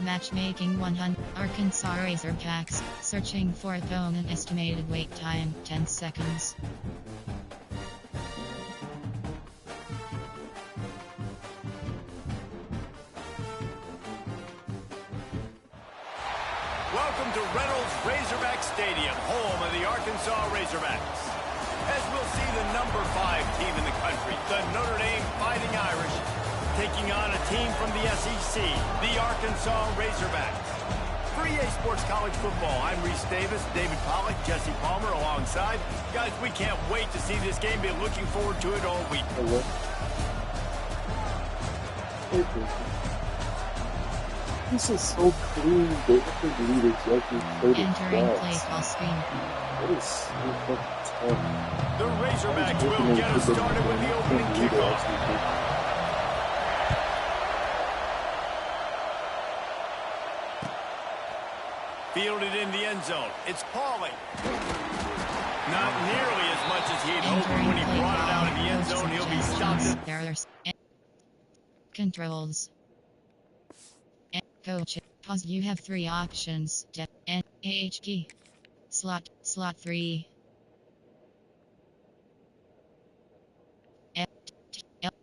Matchmaking 100. Arkansas Razorbacks. Searching for opponent. Estimated wait time 10 seconds. Welcome to Reynolds Razorback Stadium, home of the Arkansas Razorbacks. As we'll see the number 5 team in the country, the Notre Dame Fighting Irish, taking on a team from the SEC, the Arkansas Razorbacks. For EA Sports College Football, I'm Reese Davis, David Pollack, Jesse Palmer alongside. Guys, we can't wait to see this game. Been looking forward to it all week. This is so clean. They have to believe exactly where the Entering play call screen. That is so fucking tough. The Razorbacks will get us started with the opening kickoff. Fielded in the end zone. It's Pauling. Not nearly as much as he'd hoped. When he brought it out of the end zone, he'll be stopped. Controls. Coach. Pause. You have 3 options. N AH key. Slot 3.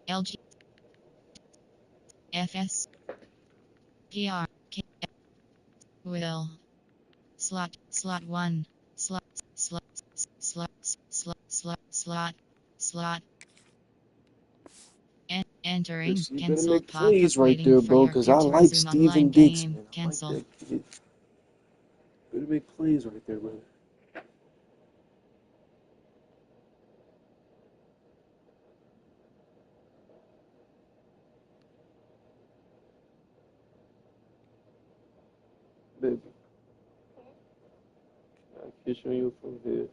LG. FS. PR. Will. Slot 1. Slot. Entering. You better Cancel. make plays right there, bro, because I like Steven Diggs, man. Cancel. Like that kid. Better make plays right there, brother. Baby. Can I kiss on you from here?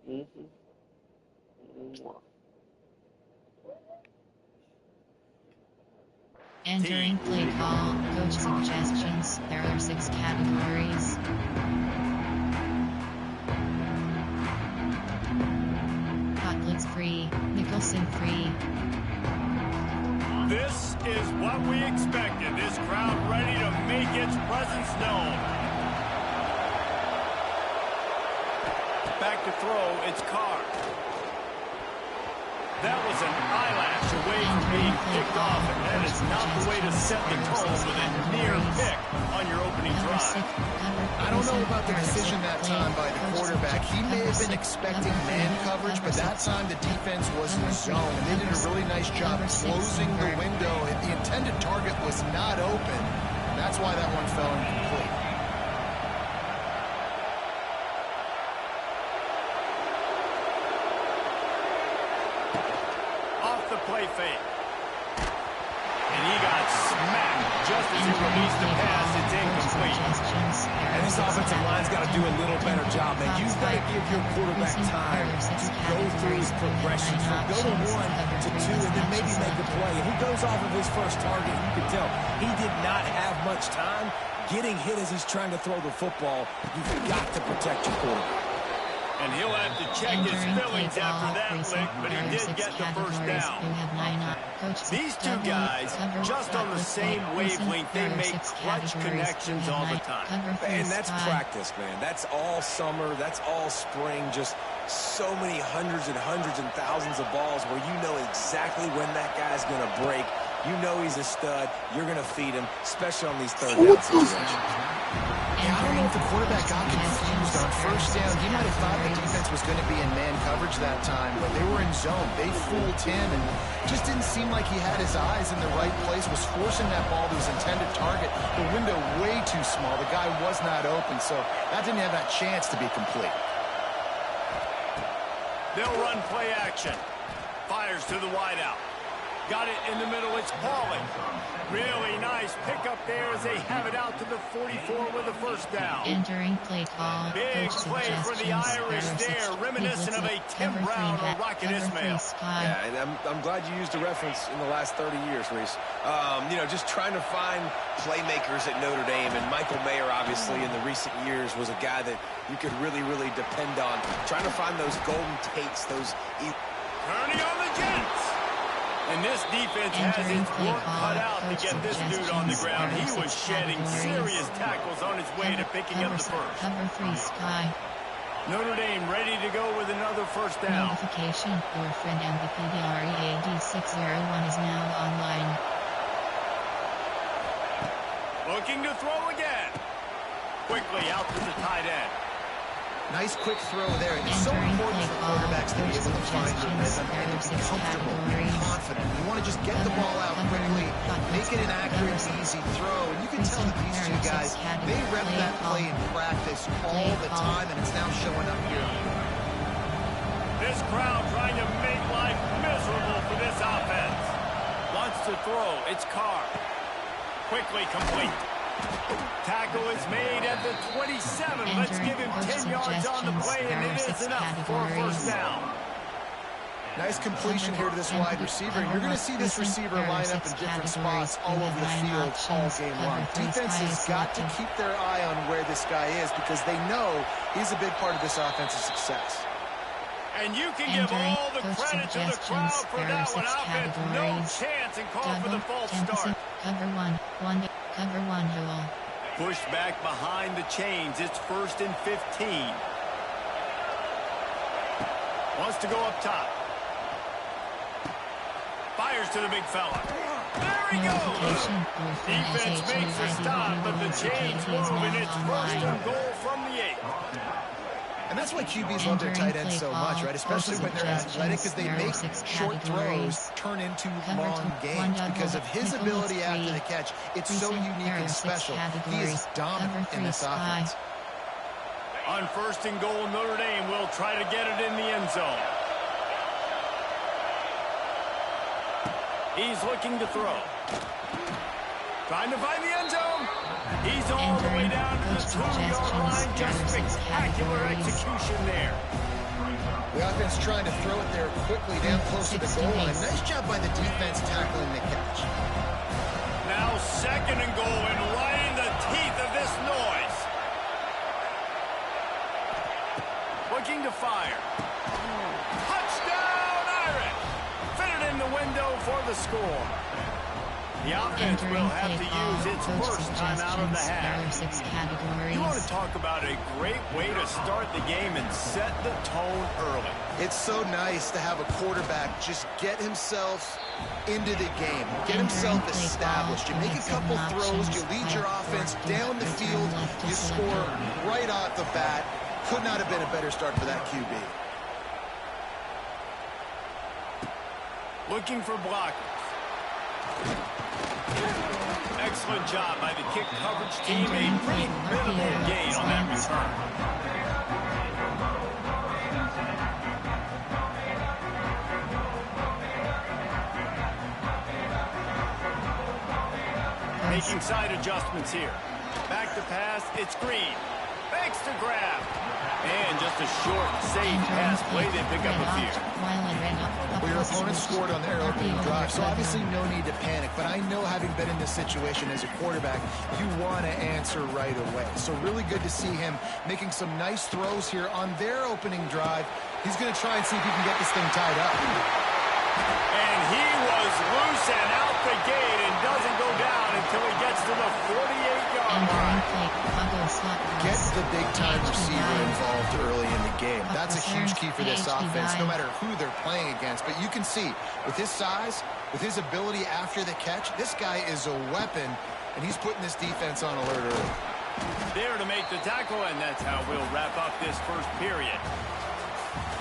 Mwah. Entering play call, coach suggestions. There are 6 categories. Hot blitz free, Nicholson free. This is what we expected. This crowd ready to make its presence known. Back to throw, it's Carr. That was an eyelash away from being picked off, and that is not the way to set the tone with a near pick on your opening drive. I don't know about the decision that time by the quarterback. He may have been expecting man coverage, but that time the defense was in the zone, and they did a really nice job closing the window. If the intended target was not open, that's why that one fell incomplete. Play fake. And he got smacked just as he released the pass. It's incomplete. And this offensive line's got to do a little better job, man. You've got to give your quarterback time to go through his progressions from go to 1 to 2 and then maybe make a play. And he goes off of his first target. You can tell he did not have much time getting hit as he's trying to throw the football. You've got to protect your quarterback. And he'll have to check his feelings after that lick, but he did get the first down. These 2 guys, just on the same wavelength, they make clutch connections all the time. And that's practice, man. That's all summer. That's all spring. Just so many hundreds and thousands of balls where you know exactly when that guy's going to break. You know he's a stud. You're going to feed him, especially on these third down situations. Yeah, I don't know if the quarterback got confused on first down. He might have thought the defense was going to be in man coverage that time, but they were in zone. They fooled him and just didn't seem like he had his eyes in the right place, was forcing that ball to his intended target. The window way too small. The guy was not open, so that didn't have that chance to be complete. They'll run play action. Fires to the wideout. Got it in the middle. It's Pauling. Really nice pickup there as they have it out to the 44 with a first down. Entering play call. Big play for the Irish there, reminiscent of a Tim Brown or Rocket Ismail. Yeah, and I'm glad you used a reference in the last 30 years, Reese. You know, just trying to find playmakers at Notre Dame, and Michael Mayer, obviously, in the recent years was a guy that you could really, really depend on. Trying to find those golden takes, those... Turning on the Jets. And this defense has its work cut out to get this dude on the ground. He was shedding serious tackles on his way to picking up the first. Cover 3 Sky. Notre Dame ready to go with another first down. Notification, your friend MVPDREAD601 is now online. Looking to throw again. Quickly out to the tight end. Nice quick throw there. It's so important for quarterbacks to be able to find the rhythm and to be comfortable and confident. You want to just get the ball out quickly, make it an accurate, easy throw. And you can tell that these two guys, they rep that play in practice all the time, and it's now showing up here. This crowd trying to make life miserable for this offense. Wants to throw. It's Carr. Quickly complete. Tackle is made at the 27. Let's give him 10 yards on the play, and it is enough for a first down. Nice completion here to this wide receiver. You're going to see this receiver line up in different spots all over the field all game long. Defense has got to keep their eye on where this guy is because they know he's a big part of this offensive success. And you can give all the credit to the crowd for that one. Offense, no chance, and call for the false start. Cover 1 hole. Pushed back behind the chains. It's 1st and 15. Wants to go up top. Fires to the big fella. There he goes. Defense makes a stop, but the chains move, and it's 1st and goal from the 8. And that's why QBs love their tight ends so much, right? Especially when they're athletic, because they make short throws turn into long games because of his ability after the catch. It's so unique and special. He is dominant in this offense. On 1st and goal, Notre Dame will try to get it in the end zone. He's looking to throw. Trying to find the end zone. He's all the way down to the 2-yard line. Just spectacular execution there. The offense trying to throw it there quickly down close to the goal line. Nice job by the defense tackling the catch. Now 2nd and goal, and right in the teeth of this noise. Looking to fire. Touchdown, Irish! Fitted in the window for the score. The offense will have to use its first time out of the half. You want to talk about a great way to start the game and set the tone early. It's so nice to have a quarterback just get himself into the game, get himself established. You make a couple throws, you lead your offense down the field, you score right off the bat. Could not have been a better start for that QB. Looking for blockers. Excellent job by the kick coverage team. A pretty minimal gain on that return. Making side adjustments here. Back to pass. It's Green. Fakes to grab. And just a short, safe pass play. They pick up a few. Well, your opponent scored on their opening drive, so obviously no need to panic. But I know, having been in this situation as a quarterback, you want to answer right away. So really good to see him making some nice throws here on their opening drive. He's going to try and see if he can get this thing tied up. And he was loose and out the gate and doesn't go down until he gets to the 48-yard line. Get the big-time receiver involved early in the game. That's a huge key for this offense, no matter who they're playing against. But you can see, with his size, with his ability after the catch, this guy is a weapon, and he's putting this defense on alert early. There to make the tackle, and that's how we'll wrap up this first period.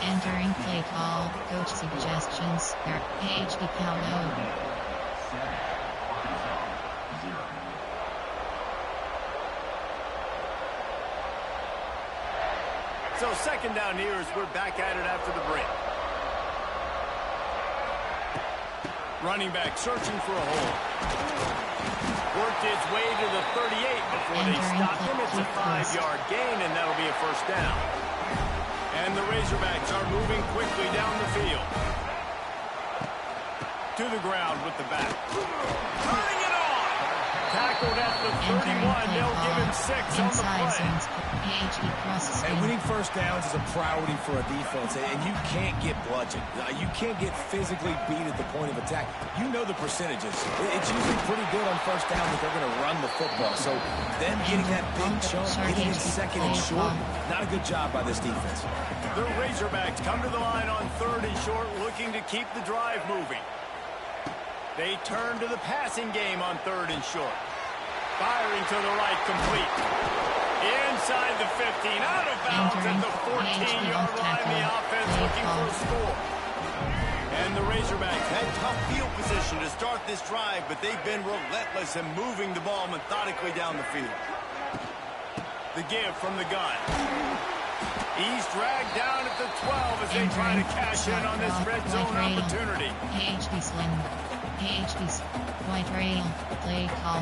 Entering play call, coach suggestions, Page Paulo. So 2nd down here as we're back at it after the break. Running back searching for a hole. Worked its way to the 38 before they stopped him. It's a 5-yard gain, and that'll be a first down. And the Razorbacks are moving quickly down the field. To the ground with the back. Turning it on! tackled at the 31. They'll give him 6 on the play. And winning first downs is a priority for a defense, and you can't get bludgeoned. You can't get physically beat at the point of attack. You know the percentages. It's usually pretty good on first down that they're going to run the football. So them getting that big chunk, getting it second and short, not a good job by this defense. The Razorbacks come to the line on 3rd and short, looking to keep the drive moving. They turn to the passing game on 3rd and short. Firing to the right, complete. Inside the 15, out of bounds at the 14-yard line. The offense looking for a score. And the Razorbacks had tough field position to start this drive, but they've been relentless in moving the ball methodically down the field. The give from the gun. He's dragged down at the 12 as they try to cash in on this red zone opportunity. White rail, play call.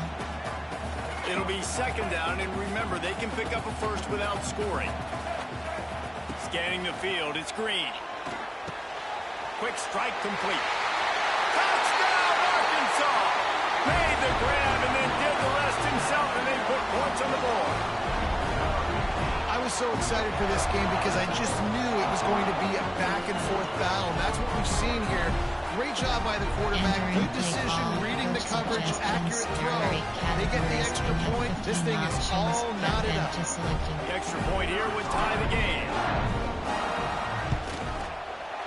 It'll be 2nd down, and remember, they can pick up a first without scoring. Scanning the field, it's Green. Quick strike complete. Touchdown, Arkansas! Made the grab and then did the rest himself, and they put points on the board. I was so excited for this game because I just knew it was going to be a back-and-forth battle. And that's what we've seen here. Great job by the quarterback. Good decision, reading the coverage, accurate throw. They get the extra point. This thing is all knotted up. The extra point here would tie the game.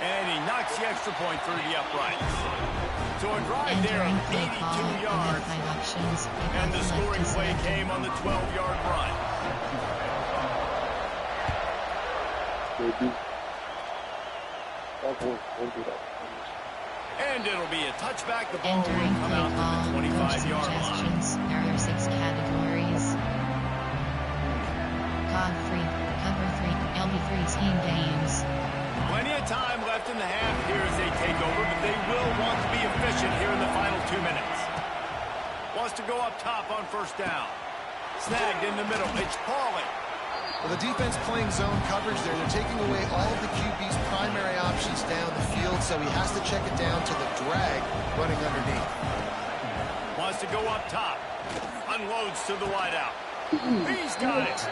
And he knocks the extra point through the uprights. So a drive there of 82 yards. And the scoring play came on the 12-yard run. And it'll be a touchback. The ball will come out to the 25-yard line. There are 6 categories. Cog free, cover 3, LB3 team games. Plenty of time left in the half here as they take over, but they will want to be efficient here in the final 2 minutes. Wants to go up top on 1st down. Snagged in the middle. It's Pauly. Well, the defense playing zone coverage there. They're taking away all of the QB's primary options down the field, so he has to check it down to the drag running underneath. Wants to go up top. Unloads to the wideout. He's got it.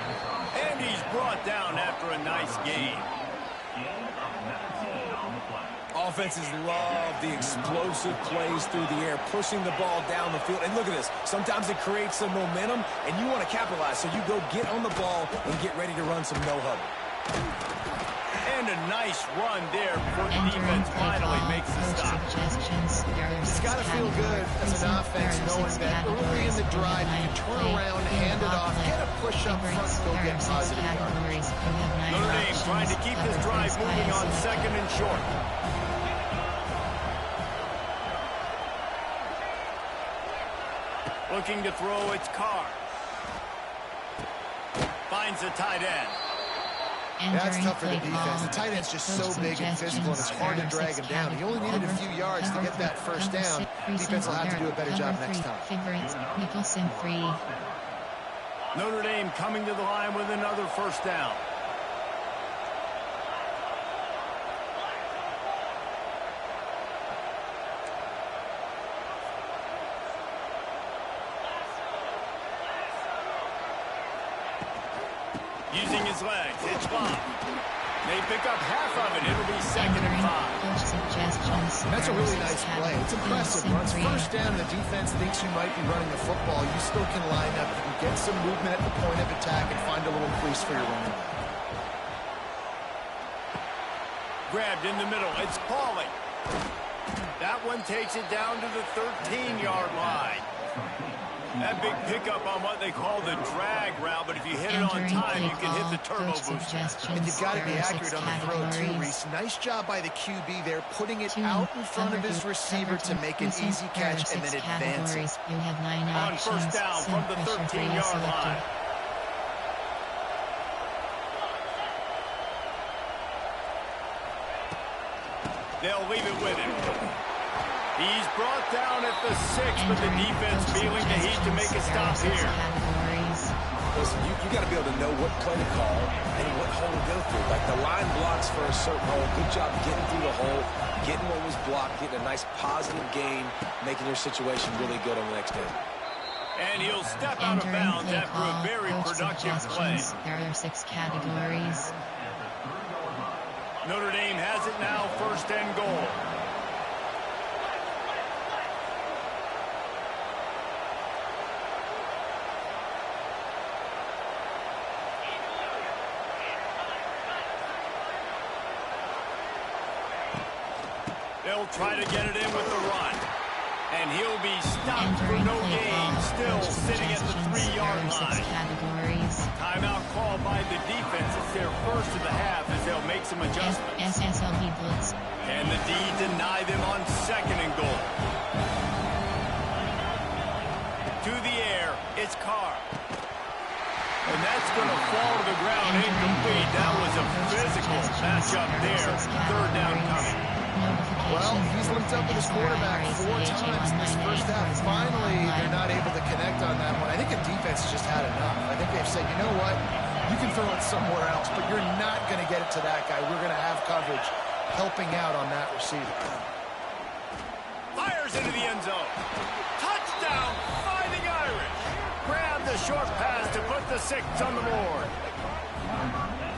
And he's brought down after a nice gain. Offenses love the explosive plays through the air, pushing the ball down the field. And look at this. Sometimes it creates some momentum, and you want to capitalize. So you go get on the ball and get ready to run some no-huddle. And a nice run there before the defense finally makes the stop. It's got to feel good as an offense knowing that early in the drive you can turn around, hand it off, get a push up front, go get positive yards. Notre Dame trying to keep this drive moving on 2nd and short. Looking to throw, it's Carr. Finds the tight end. That's tough for the defense. The tight end's just so big and physical, and it's hard to drag him down. He only needed a few yards to get that 1st down. Defense will have to do a better job next time. Nicholson free. Notre Dame coming to the line with another 1st down. Using his legs, it's Bob. They pick up half of it. It'll be 2nd and 5. That's a really nice play. It's impressive. Once 1st down, the defense thinks you might be running the football. You still can line up. You can get some movement at the point of attack and find a little crease for your running back. Grabbed in the middle. It's Pauly. That one takes it down to the 13-yard line. That big pickup on what they call the drag route, but if you hit it on time, you can hit the turbo booster. And you've got to be accurate on the throw, too, Reese. Nice job by the QB there, putting it out in front of his receiver to make an easy catch and then advance it. On 1st down from the 13-yard line. They'll leave it with him. He's brought down at the 6, but the defense feeling the heat to make a stop here. Listen, you got to be able to know what play to call and what hole to go through. Like the line blocks for a certain hole. Good job getting through the hole, getting what was blocked, getting a nice positive gain, making your situation really good on the next game. And And he'll step out of bounds after a very productive play. There are 6 categories. Notre Dame has it now, 1st and goal. They'll try to get it in with the run. And he'll be stopped for no gain, still sitting at the 3-yard line. Timeout call by the defense. It's their first of the half as they'll make some adjustments. SSLB blitz. And the D deny them on 2nd and goal. To the air, it's Carr. And that's going to fall to the ground incomplete. That was a physical matchup there. 3rd down coming. Well, he's linked up with his quarterback 4 times in this first half. Finally, they're not able to connect on that one. I think the defense has just had enough. I think they've said, you know what? You can throw it somewhere else, but you're not going to get it to that guy. We're going to have coverage helping out on that receiver. Fires into the end zone. Touchdown, Fighting Irish. Grab the short pass to put the 6 on the board.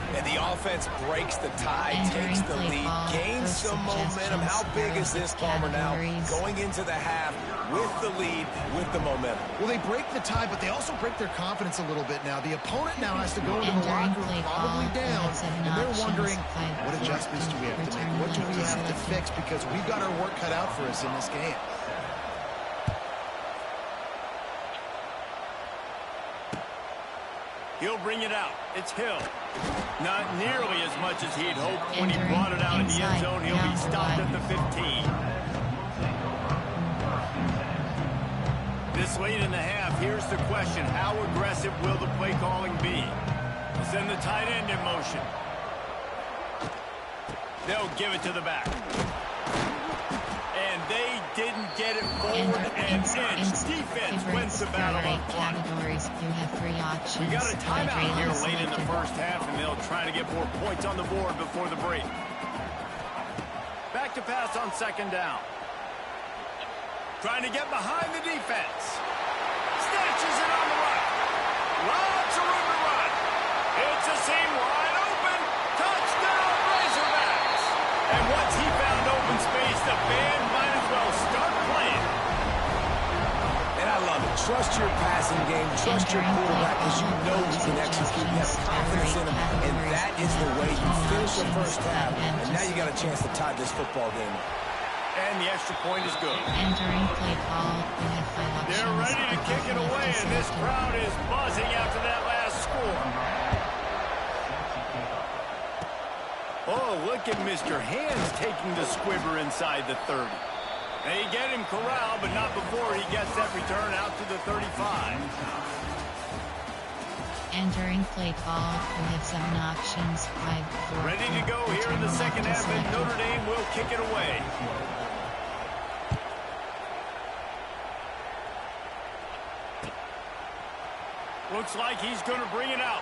And the offense breaks the tie, takes the lead, gains some momentum. How big is this, Palmer, now? Going into the half with the lead, with the momentum. Well, they break the tie, but they also break their confidence a little bit now. The opponent now has to go into the locker room probably down, and they're wondering, what adjustments do we have to make? What do we have to fix? Because we've got our work cut out for us in this game. He'll bring it out. It's Hill. Not nearly as much as he'd hoped when he brought it out in the end zone. He'll be stopped at the 15. This late in the half, here's the question. How aggressive will the play calling be? Send the tight end in motion. They'll give it to the back. And they didn't get it forward and inch. Defense wins the battle up front. You have 3 options. We got a timeout here late in the first half, and they'll try to get more points on the board before the break. Back to pass on 2nd down. Trying to get behind the defense. Snatches it on the right. Lots of room to run. It's a seam wide open. Touchdown, Razorbacks. And once he found open space, the band might as well start playing. And I love it. Trust your passing game. Trust your quarterback because you know you can execute. You have confidence in him. And that is the way you finish the first half. And now you got a chance to tie this football game up. And the extra point is good. Entering play call. You have 5 options. They're ready to kick it away, and this crowd is buzzing after that last score. Oh, look at Mr. Hands taking the squibber inside the 30. They get him corralled, but not before he gets that return out to the 35. Entering play call. You have 7 options. 5, 4. Ready to go here in the second half, and Notre Dame will kick it away. Looks like he's going to bring it out.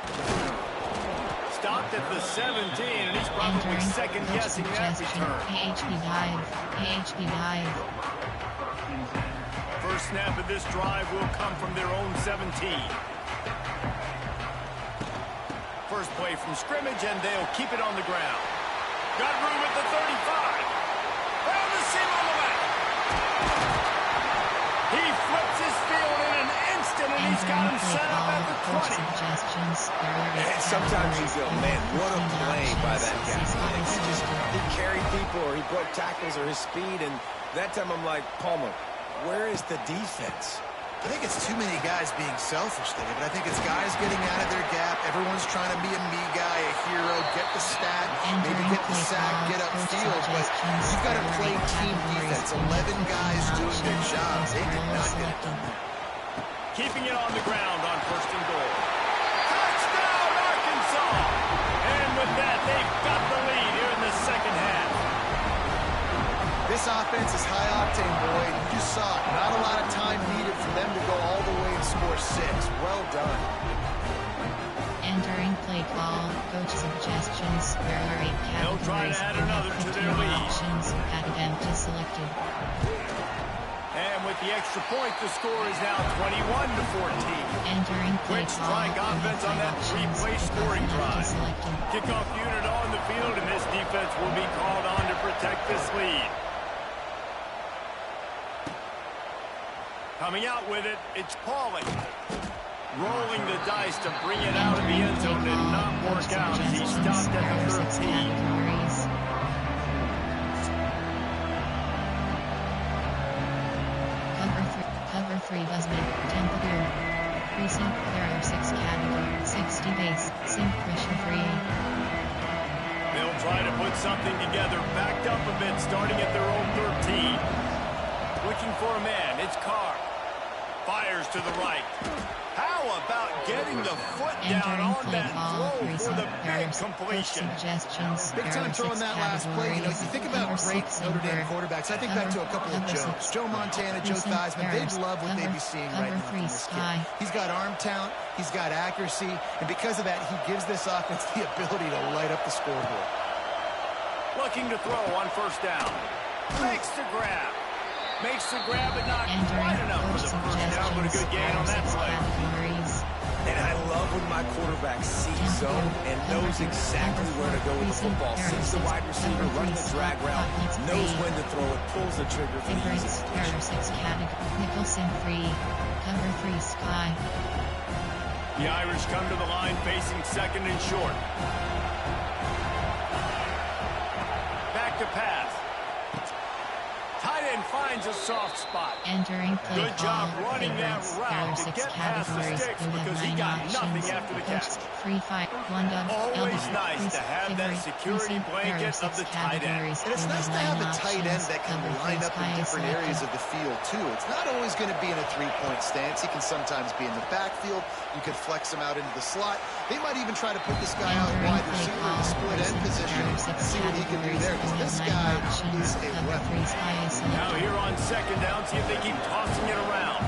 Stopped at the 17, and he's probably second-guessing that return. AHB dive. AHB dive. First snap of this drive will come from their own 17. First play from scrimmage, and they'll keep it on the ground. Got room at the 35. Found the seam on the left. He flips his field in an instant, and he's got him set up at the 20. And sometimes you go, man, what a play by that guy. He carried people, or he broke tackles, or his speed, and that time I'm like, Palmer, where is the defense? I think it's too many guys being selfish there, but I think it's guys getting out of their gap. Everyone's trying to be a me guy, a hero, get the stat, maybe get the sack, get upfield, but you've got to play team defense. 11 guys doing their jobs. They did not get it done. Keeping it on the ground on 1st and goal. Touchdown, Arkansas! And with that, they've got the lead here in the second half. This offense is high octane, Boyd. You just saw it. Not a lot of time needed for them to go all the way and score 6. Well done. Entering play call. Coach suggestions. There are 8 categories. They'll try to add another to their lead. Options. Academic is selected. And with the extra point, the score is now 21-14. Entering play Quick strike offense on that three-play scoring drive. Kickoff unit on the field, and this defense will be called on to protect this lead. Coming out with it, it's Pauly. Rolling the dice to bring it out of the end zone and not work out as he stopped at the 13. Cover 3 Busman, Templeton. Precinct, there are 6 category, 60 base, sync pressure free. They'll try to put something together, backed up a bit, starting at their own 13. Looking for a man, it's Carr. Fires to the right. How about getting the foot down on that throw for the big completion? Big time throwing that last play. You know, you think about great Notre Dame quarterbacks. I think back to a couple of Joes. Joe Montana, Joe Theismann. They'd love what they'd be seeing right now from this kid. He's got arm talent. He's got accuracy. And because of that, he gives this offense the ability to light up the scoreboard. Looking to throw on first down. Makes the grab. Makes the grab, but not quite enough for the first down, but a good gain on that play. And I love when my quarterback sees zone and knows exactly where to go with the football. Sees the wide receiver, runs the drag route, knows when to throw it, pulls the trigger for the easy completion. Nicholson free. Cover 3 Sky. The Irish come to the line facing second and short. Back to pass. Tight end finds a soft spot. Entering play Good job running that route to get past the sticks because he got nothing after the catch. Free fight, 1 dog. Always nice to have that security blanket of the tight end. And it's nice to have a tight end that can line up in different areas of the field, too. It's not always going to be in a three-point stance. He can sometimes be in the backfield. You could flex him out into the slot. They might even try to put this guy out wide receiver in the split end position and see what he can do there, because this guy is a weapon. Now here on second down, see if they keep tossing it around.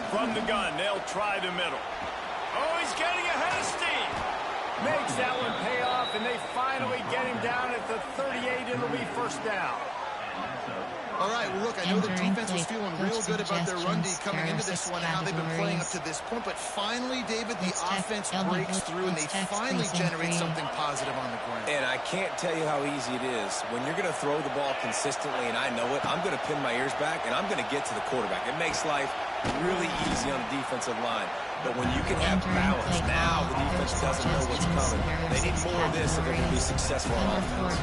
From the gun, they'll try the middle. Oh, he's getting ahead of steam. Makes that one pay off, and they finally get him down at the 38. It'll be first down. All right, well, look, I know the defense was feeling real good about their run D coming into this one and how they've been playing up to this point, but finally, David, the offense breaks through and they finally generate something positive on the ground. And I can't tell you how easy it is. When you're going to throw the ball consistently, and I know it, I'm going to pin my ears back, and I'm going to get to the quarterback. It makes life really easy on the defensive line. But when you can have balance, now the defense doesn't know what's coming. They need more of this if they're going to be successful on offense.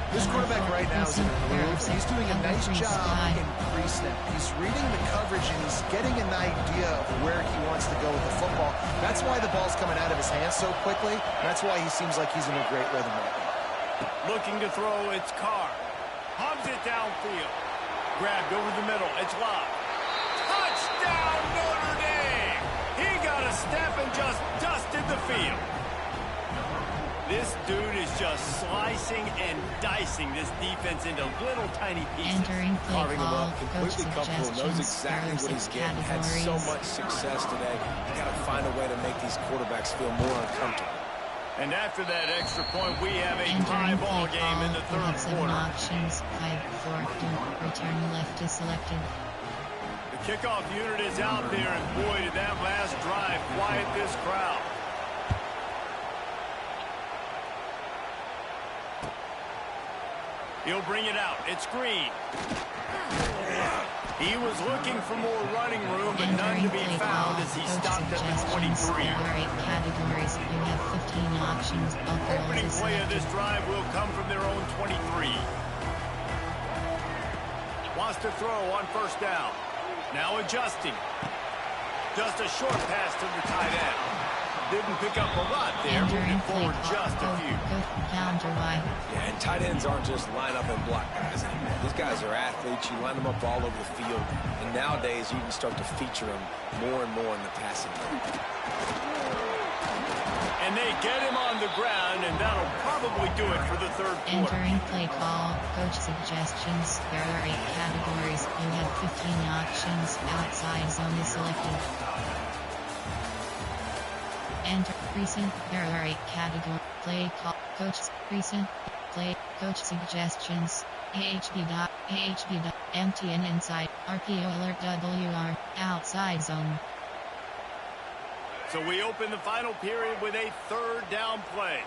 This quarterback right now is in a groove. He's doing a nice job in pre-snap. He's reading the coverage, and he's getting an idea of where he wants to go with the football. That's why the ball's coming out of his hands so quickly. That's why he seems like he's in a great rhythm right now. Looking to throw, it's Carr. Hubs it downfield. Grabbed over the middle, it's Love. Touchdown, Notre Dame! He got a step and just dusted the field. This dude is just slicing and dicing this defense into little tiny pieces. Carving him up, completely comfortable, knows exactly what he's getting. Had so much success today. You got to find a way to make these quarterbacks feel more uncomfortable. And after that extra point, we have a tie ball game in the third quarter. Options 5-4, return left is selected. The kickoff unit is out there, and boy, did that last drive quiet this crowd. He'll bring it out. It's Green. He was looking for more running room, but none to be found as he stopped at the 23. Categories. You have 15 options. Opening play of this drive will come from their own 23. Wants to throw on first down. Now adjusting. Just a short pass to the tight end. Didn't pick up a lot there, moving forward just a few. Yeah, and tight ends aren't just line up and block guys anymore. These guys are athletes. You line them up all over the field. And nowadays, you can start to feature them more and more in the passing game. And they get him on the ground, and that'll probably do it for the third quarter. Entering play call, coach suggestions. There are 8 categories. You have 15 options. Outside zone is selected. Enter recent. There are 8 categories. Play call. Coach. Recent. Play. Coach suggestions. AHB. MTN inside. RPO alert WR. Outside zone. So we open the final period with a 3rd down play.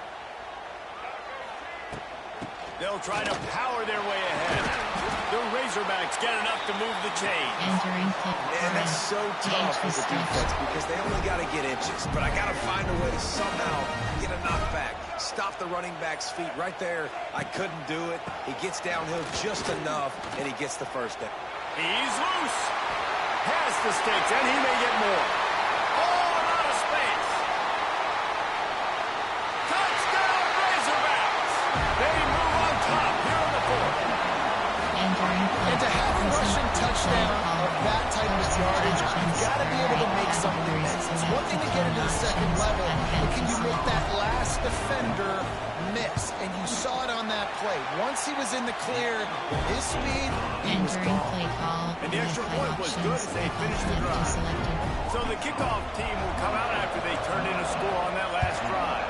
They'll try to power their way ahead. The Razorbacks get enough to move the chains. Entering play. Man, that's so tough as a defense because they only got to get inches. But I got to find a way to somehow get a knockback. Stop the running back's feet right there. I couldn't do it. He gets downhill just enough, and he gets the first down. He's loose. Has the stakes, and he may get more. Oh, and out of space. Touchdown, Razorbacks. They move on top here in the 4th. Entering play. And to have a rushing touchdown of that type of yardage, you've got to be able to make something miss. It's one thing to get into the 2nd level, but can you make that last defender miss? And you saw it on that play. Once he was in the clear, his speed, he was Entering gone. play call. And the extra point was good as they finished the drive. Selected. So the kickoff team will come out after they turned in a score on that last drive.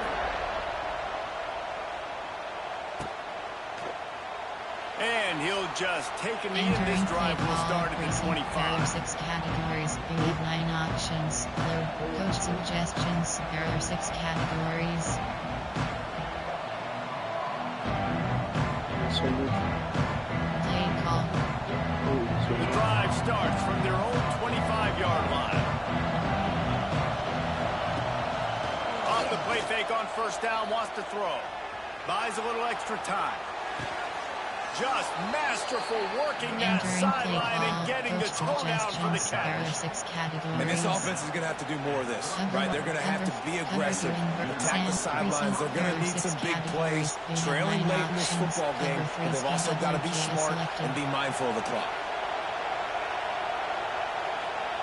And he'll just take a knee, and this drive will start at the 25. There are 6 categories. You have 9 options. Load. Coach suggestions. There are 6 categories. So much. Play call. The drive starts from their own 25-yard line. Off the play fake on 1st down, wants to throw. Buys a little extra time. Just masterful working that sideline and getting the toe down for the catch. And this offense is going to have to do more of this, right? They're going to have to be aggressive, attack the sidelines. They're going to need some big plays, trailing late in this football game, and they've also got to be smart and be mindful of the clock.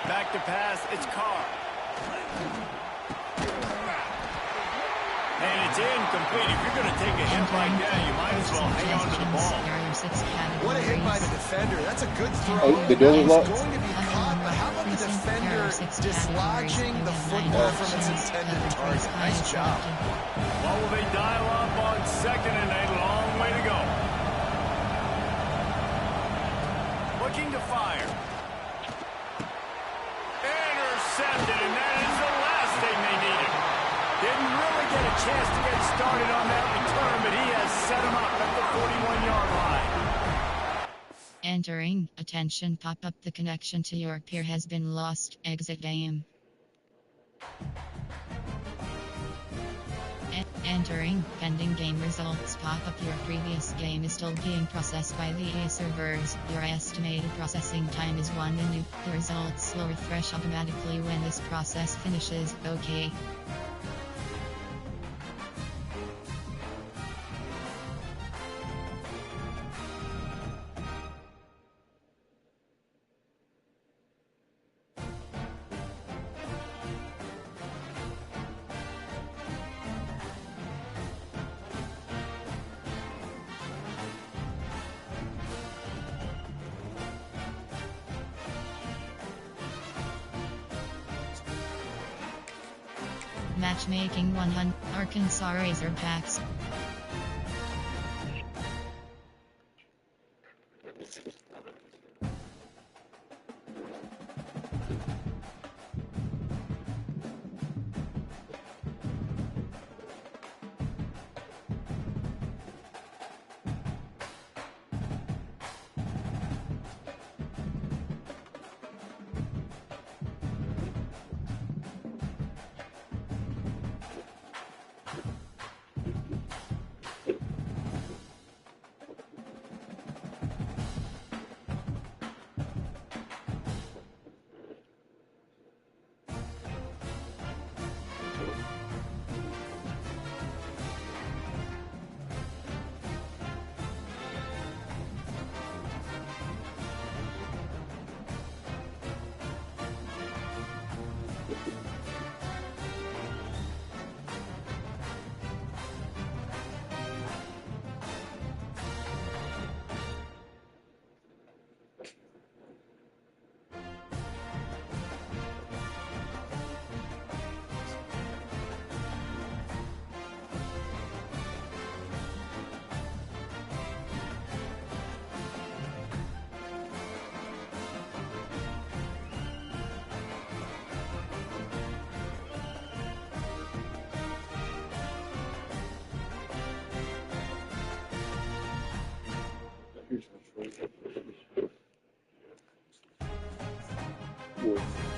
Back to pass, it's Carr. And it's incomplete. If you're going to take a hit like that, you might as well hang on to the ball. What a hit by the defender. That's a good throw. Oh, the door was It's locked. going to be caught, but how about the defender dislodging the football from its intended target? Nice job. Well, will they dial up on 2nd and a long way to go? Looking to fire. Intercepted, and that is the last thing they needed. Didn't really get a chance to get started on that return, but he has set him up at the 41-yard line. Entering. Attention, pop up. The connection to your peer has been lost. Exit game. Entering. Pending game results. Pop up. Your previous game is still being processed by the EA servers. Your estimated processing time is 1 minute. The results will refresh automatically when this process finishes. OK. Matchmaking 100. Arkansas Razorbacks.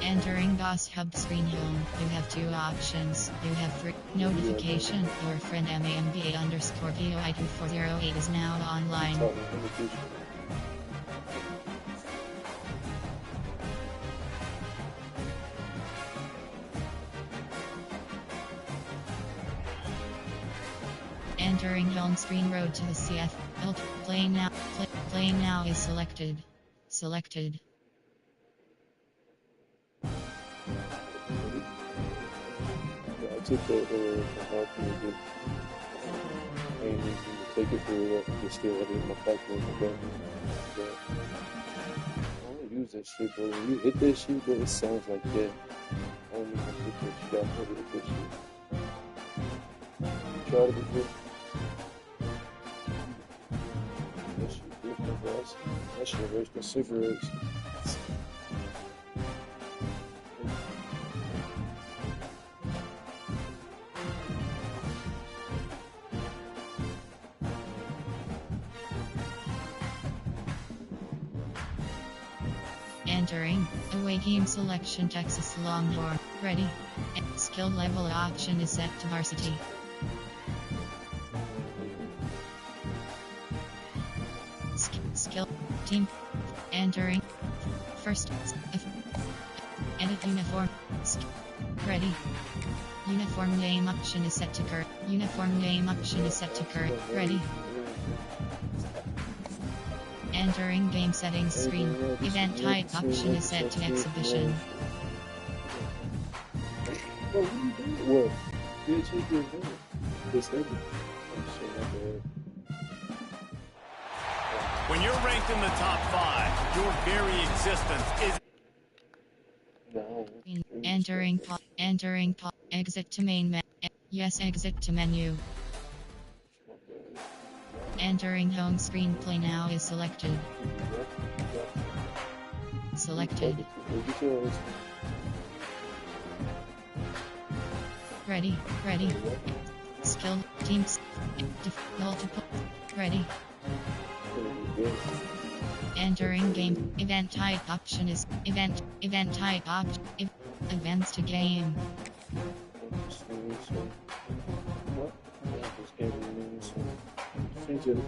Entering Boss Hub screen home, you have two options. You have free notification. Your friend MAMBA_POI2408 is now online. Entering home screen road to the CF. Play now. Play now is selected. Selected. I took the help and I ain't even take it for real. Just still have it in my pocket when I'm done. I don't use that shit, bro. When you hit that shit, bro, it sounds like that. I don't even hit that shit. I never hit that shit. You tried it before? That shit different, bro. That shit hurts my cigarettes. Entering away game selection Texas Longhorn. Ready. Skill level option is set to varsity. Skill team. Entering first. Edit uniform. Ready. Uniform name option is set to current. Uniform name option is set to current. Ready. Entering game settings screen. Event type option is set to exhibition. What? You check your event. This everything. When you're ranked in the top 5, your very existence is... No. Entering exit to main menu. Yes, exit to menu. Entering home screen. Play now is selected. Selected. Ready. Ready. Skill teams. Multiple. Ready. Entering game. Event type option is event. Event type option. Events to game. Welcome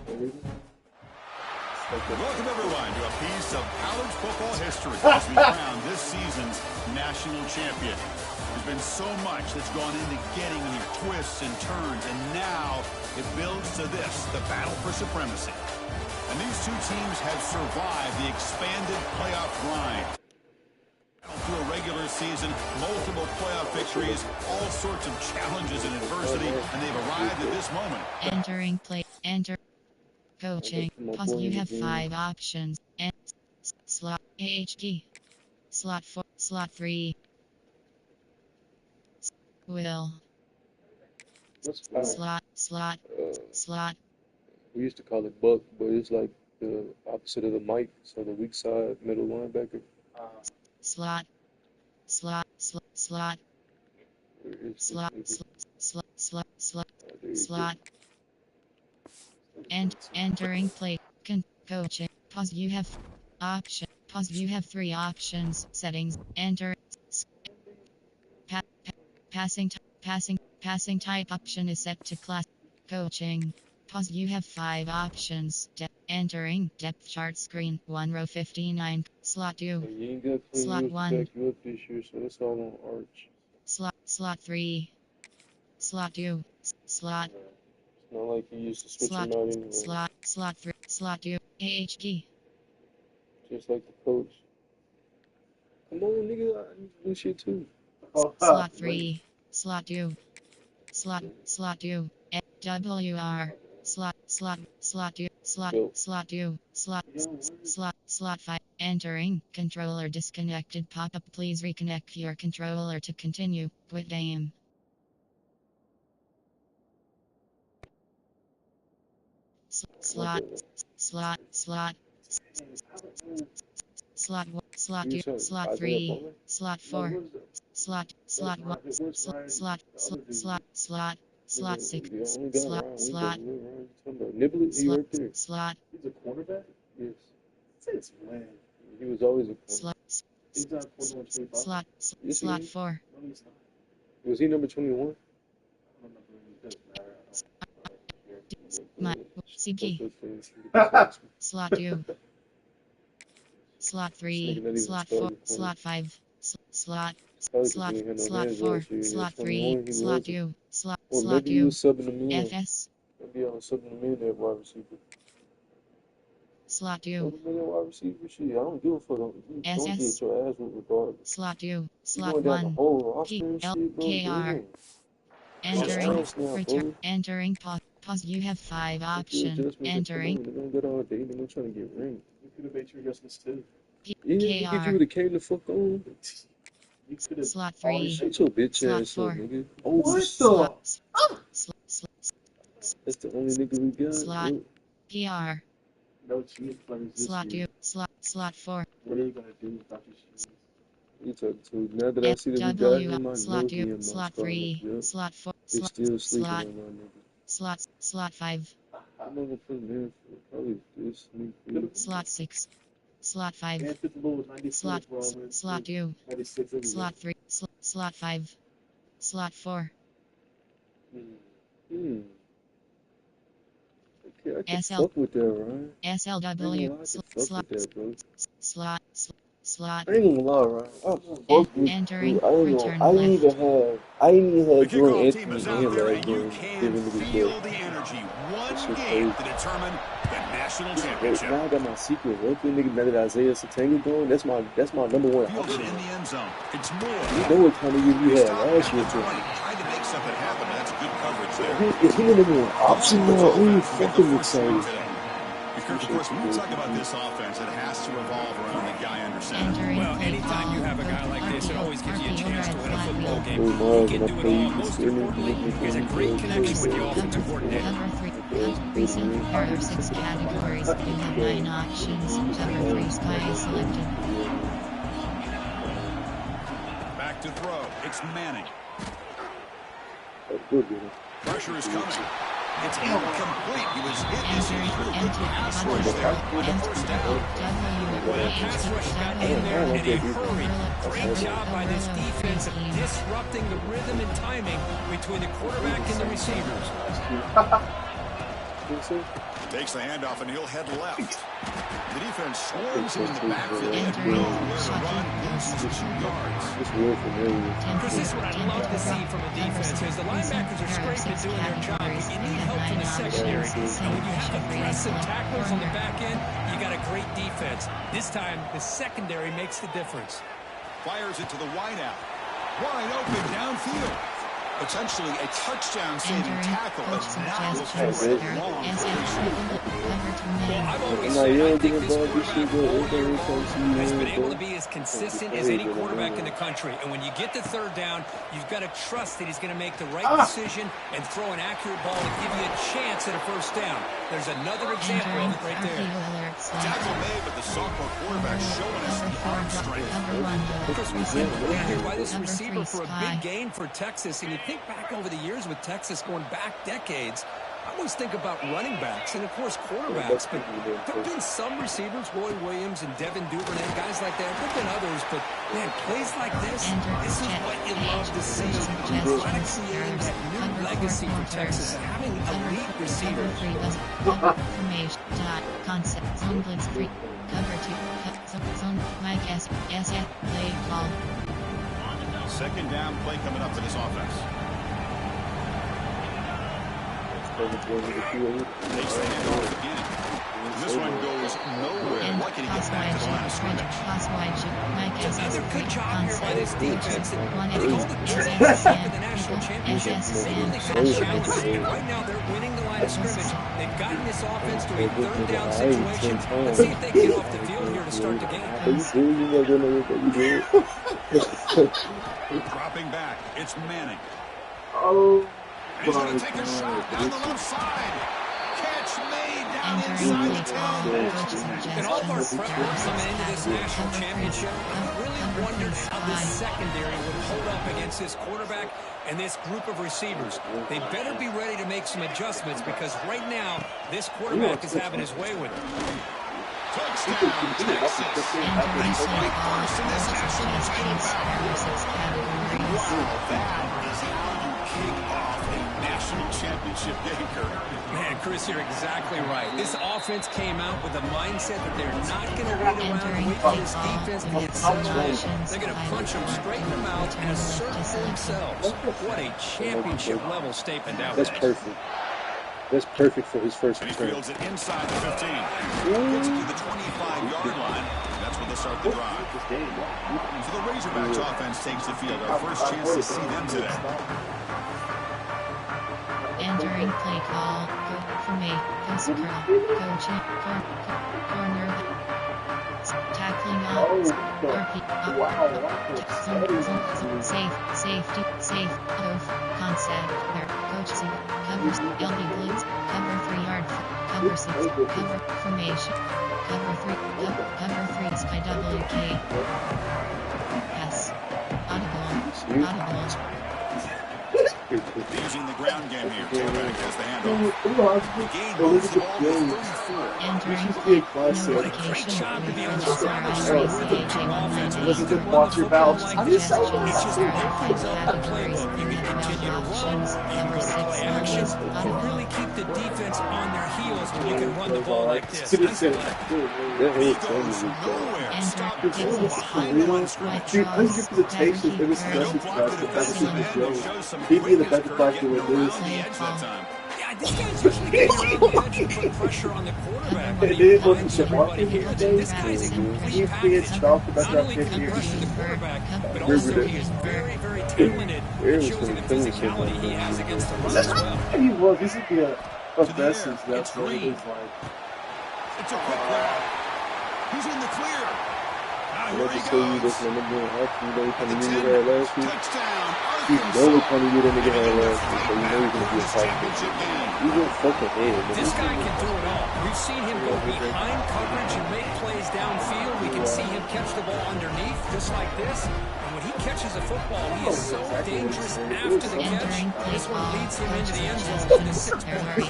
everyone to a piece of college football history as we crown this season's national champion. There's been so much that's gone into getting here, twists and turns, and now it builds to this, the battle for supremacy. And these two teams have survived the expanded playoff grind. Through a regular season, multiple playoff victories, all sorts of challenges and adversity, and they've arrived at this moment. Entering play. Enter. Coaching. Pause. You have 5 options. Slot AHD. Slot 4. Slot 3. Will. Slot. We used to call it buck, but it's like the opposite of the mic, so the weak side, middle linebacker. Slot. And entering play. Coaching. Pause. You have option. Pause. You have 3 options. Settings. Enter. Passing type option is set to class. Coaching. Pause. You have 5 options. Entering depth chart screen. 1 row 59. Slot 2. Slot 1. You up this year, so it's all on arch. Slot 3. Slot 2. Slot. It's not like you used to switch them out anyway. Slot 3. Slot 2. AHD. Just like the coach. Come on, nigga, I need to do shit too. Slot 3. Slot 2. Slot 2. WR. Slot 2. Slot 5. Entering controller disconnected pop-up. Please reconnect your controller to continue. Quit game. Slot 1, slot 2, slot 3, slot 4, slot 1, slot 6, slot. Niblet, he right there. Slot. He's a cornerback? Since when? He was always a corner. Slot 4. Was he number 21? Siki. Slot 2. Slot 3. Slot 4. Slot 5. Slot 4. Slot 3. Slot 2. Slot 2. FS. Maybe I was subbing him in there wide receiver. Slot 2. Wide receiver shit. I don't give a fuck. Don't get your ass with regardless. Slot 2. Slot going down 1. the whole roster and PLKR. shit, bro. Entering pause. You have 5 options. Entering. They're gonna get all day. They're trying to get ring. You could have made your adjustments too. Yeah, nigga, you would have came the fuck on. Slot 3. Shut your bitch Slot ass 4. up, nigga. What the? That's the only nigga we got. Slot PR. No cheese players this Slot year. 2. Slot 4. What are you gonna do without your cheese? You talking to? Now that I see that we got him, I Slot know he 2. in my Slot spot. 3. Yep. Slot 4. They still sleeping on my nigga. Slot 5. I'm gonna put him in for probably this sneak. Slot 6. Slot 5. And fit the Bulls, 96 Slot Romans, Slot 2. 96 everywhere. Slot 3. Slot 5. Slot 4. Okay, I can SL. fuck with that, right? SLW. Slot. Slot. I ain't gonna lie, right? I fuck with Entering. dude. I ain't even had Jordan Anthony in him like You can feel the energy. One game to determine the national championship. Now I got my secret weapon, nigga. Now that Isaiah Satenga going, that's my number one Fields option. in the end zone. It's more. You know what kind of year we had last year, too. Tried to make something happen, and that's good coverage there. Is he the number one option now? Ooh, fucking excited. Because, of course, when we talk about this offense, it has to revolve around the guy under center. Well, anytime you have a guy like this, it always gives you a chance to win a football game. He can do it all. Most importantly, he has a great connection with the offensive coordinator. There are 6 categories. You have 9 options. Cover 3 spy selected. Back to throw. It's Manning. That's good, dude. Pressure is coming. It's incomplete. He was hit. This is a good pass rush there on the first down. Well, pass rush got in there in a hurry. Great job by this defense of disrupting the rhythm and timing between the quarterback and the receivers. Takes the handoff and he'll head left. The defense swarms him in the backfield. He had nowhere to run. Loses 2 yards. Chris, this is what I love to see from a defense is the linebackers are great at doing their job, but you need help from the secondary. And when you have aggressive tacklers on the back end, you got a great defense. This time, the secondary makes the difference. Fires it to the wideout. Wide open downfield. Potentially a touchdown-saving tackle, but now will force it long. Well, I've always said I think this quarterback has been able to be as consistent as any quarterback in the country. And when you get to third down, you've got to trust that he's going to make the right decision and throw an accurate ball to give you a chance at a first down. There's another example of it right there. Tackle made, but the sophomore quarterback showing us the arm strength. Chris, we've been blinded by this receiver for a big gain for Texas. And you think back over the years with Texas going back decades, I always think about running backs and, of course, quarterbacks. But there have been some receivers, Roy Williams and Devin Duvernay, guys like that. There have been others, but, man, plays like this is what you love to see. Trying to create that new legacy for Texas and having elite receivers. Concept zone blitz 3 cover 2 zone Mike S play ball. Second down play coming up for this offense. Takes the handoff again. This one goes nowhere. Why can he get back to the line of scrimmage? Another good job here by this defense. With all the chances in the national championship, they only got challenged. And right now they're winning the line of scrimmage. They've gotten this offense to a third down situation. Let's see if they get off the field here to start the game. Dropping back. It's Manning. Oh. He's going to take a shot down the left side. Catch made down inside the 10. And all of our prep work coming into this national championship, I really wondered how this secondary would hold up against this quarterback and this group of receivers. They better be ready to make some adjustments because right now, this quarterback is having his way with it. Touchdown, Texas. They spike first in this national title battle. Wow, that is how you kick off a national championship game, Kurt. Man, Chris, you're exactly right. This offense came out with a mindset that they're not going to wait around and wait for this defense to get settled. They're going to punch them straight in the mouth and assert for themselves. What a championship-level statement out there. That's perfect. That's perfect for his first And he return. fields it inside the 15. Gets it to the 25-yard line. That's where they'll start the drive. So the Razorbacks offense takes the field. Our first chance to see them today. Entering play call. Go for me. Post curl. Coaching. Corner. Tackling on. Safe. Concept. Coaching. Covers. LB Blues. Cover 3 yard. Cover 6. Cover formation. Cover 3. Cover 3 is by WK. Yes. Audible. Using the ground game here. Quarterback has the handoff. The game moves the ball to 34. Entering Great job to be on the front of the offense. Listen to watch your valves. Like I'm this, just saying. it just opens up the playbook. You can continue to run, you can go to play action, or really keep the defense on their heels when you can run the ball like this. Nice play. He goes nowhere. Stop the ball behind the line of scrimmage. Dude, let's get to the takes of this Don't message block the past the defensive end. He shows some He'd be the quickness, better Kurt, player getting with this. around the edge that time. Yeah, this guy's usually getting around the edge and put pressure on the quarterback. But It he is what finds the everybody market here. is. This guy's a complete He's package. talked about Not that only can he 50 pressure years. the quarterback, but also he is very, very talented. It shows in the physicality he has against the run as well. He was. This would be a To the message. air. That's It's what it Green. is like. It's a quick grab. He's in the clear. Now I here like he to show you this goes. when they're doing after you know you At kind the of 10. knew you had last week. Touchdown, You know Arkansas. what kind of you that nigga had Giving them last week, so you know he's fight back gonna be in a this top championship game. You gonna fucking head. This guy can do it all. We've seen him go behind coverage and make plays downfield. We can see him catch the ball underneath, just like this. And when he catches a football, he is so dangerous after the catch. This one leads him into the end zone in the 6th quarter.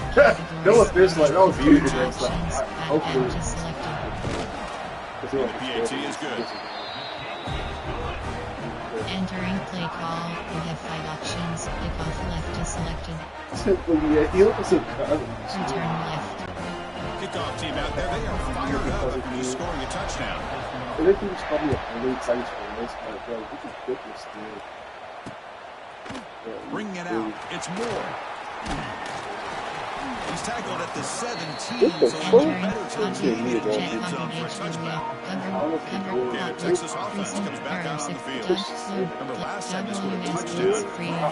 No offense, like, that was beautiful. It's like, hopefully. The PAT is good. Entering play call. We have 5 options. Pick off left is selected. Simple, yeah. He was a Return left. Kickoff team out there. They are fired up after scoring a touchdown. I think he was probably a really excited for this part. Bro, this is goodness, dude. Bring it out. It's Moore. He's tackled at the 17. What the So fuck? a better time to Yeah, get into the yeah. end zone for a touchdown. Yeah, Texas offense comes back out on the field. Remember last time they scored a touchdown,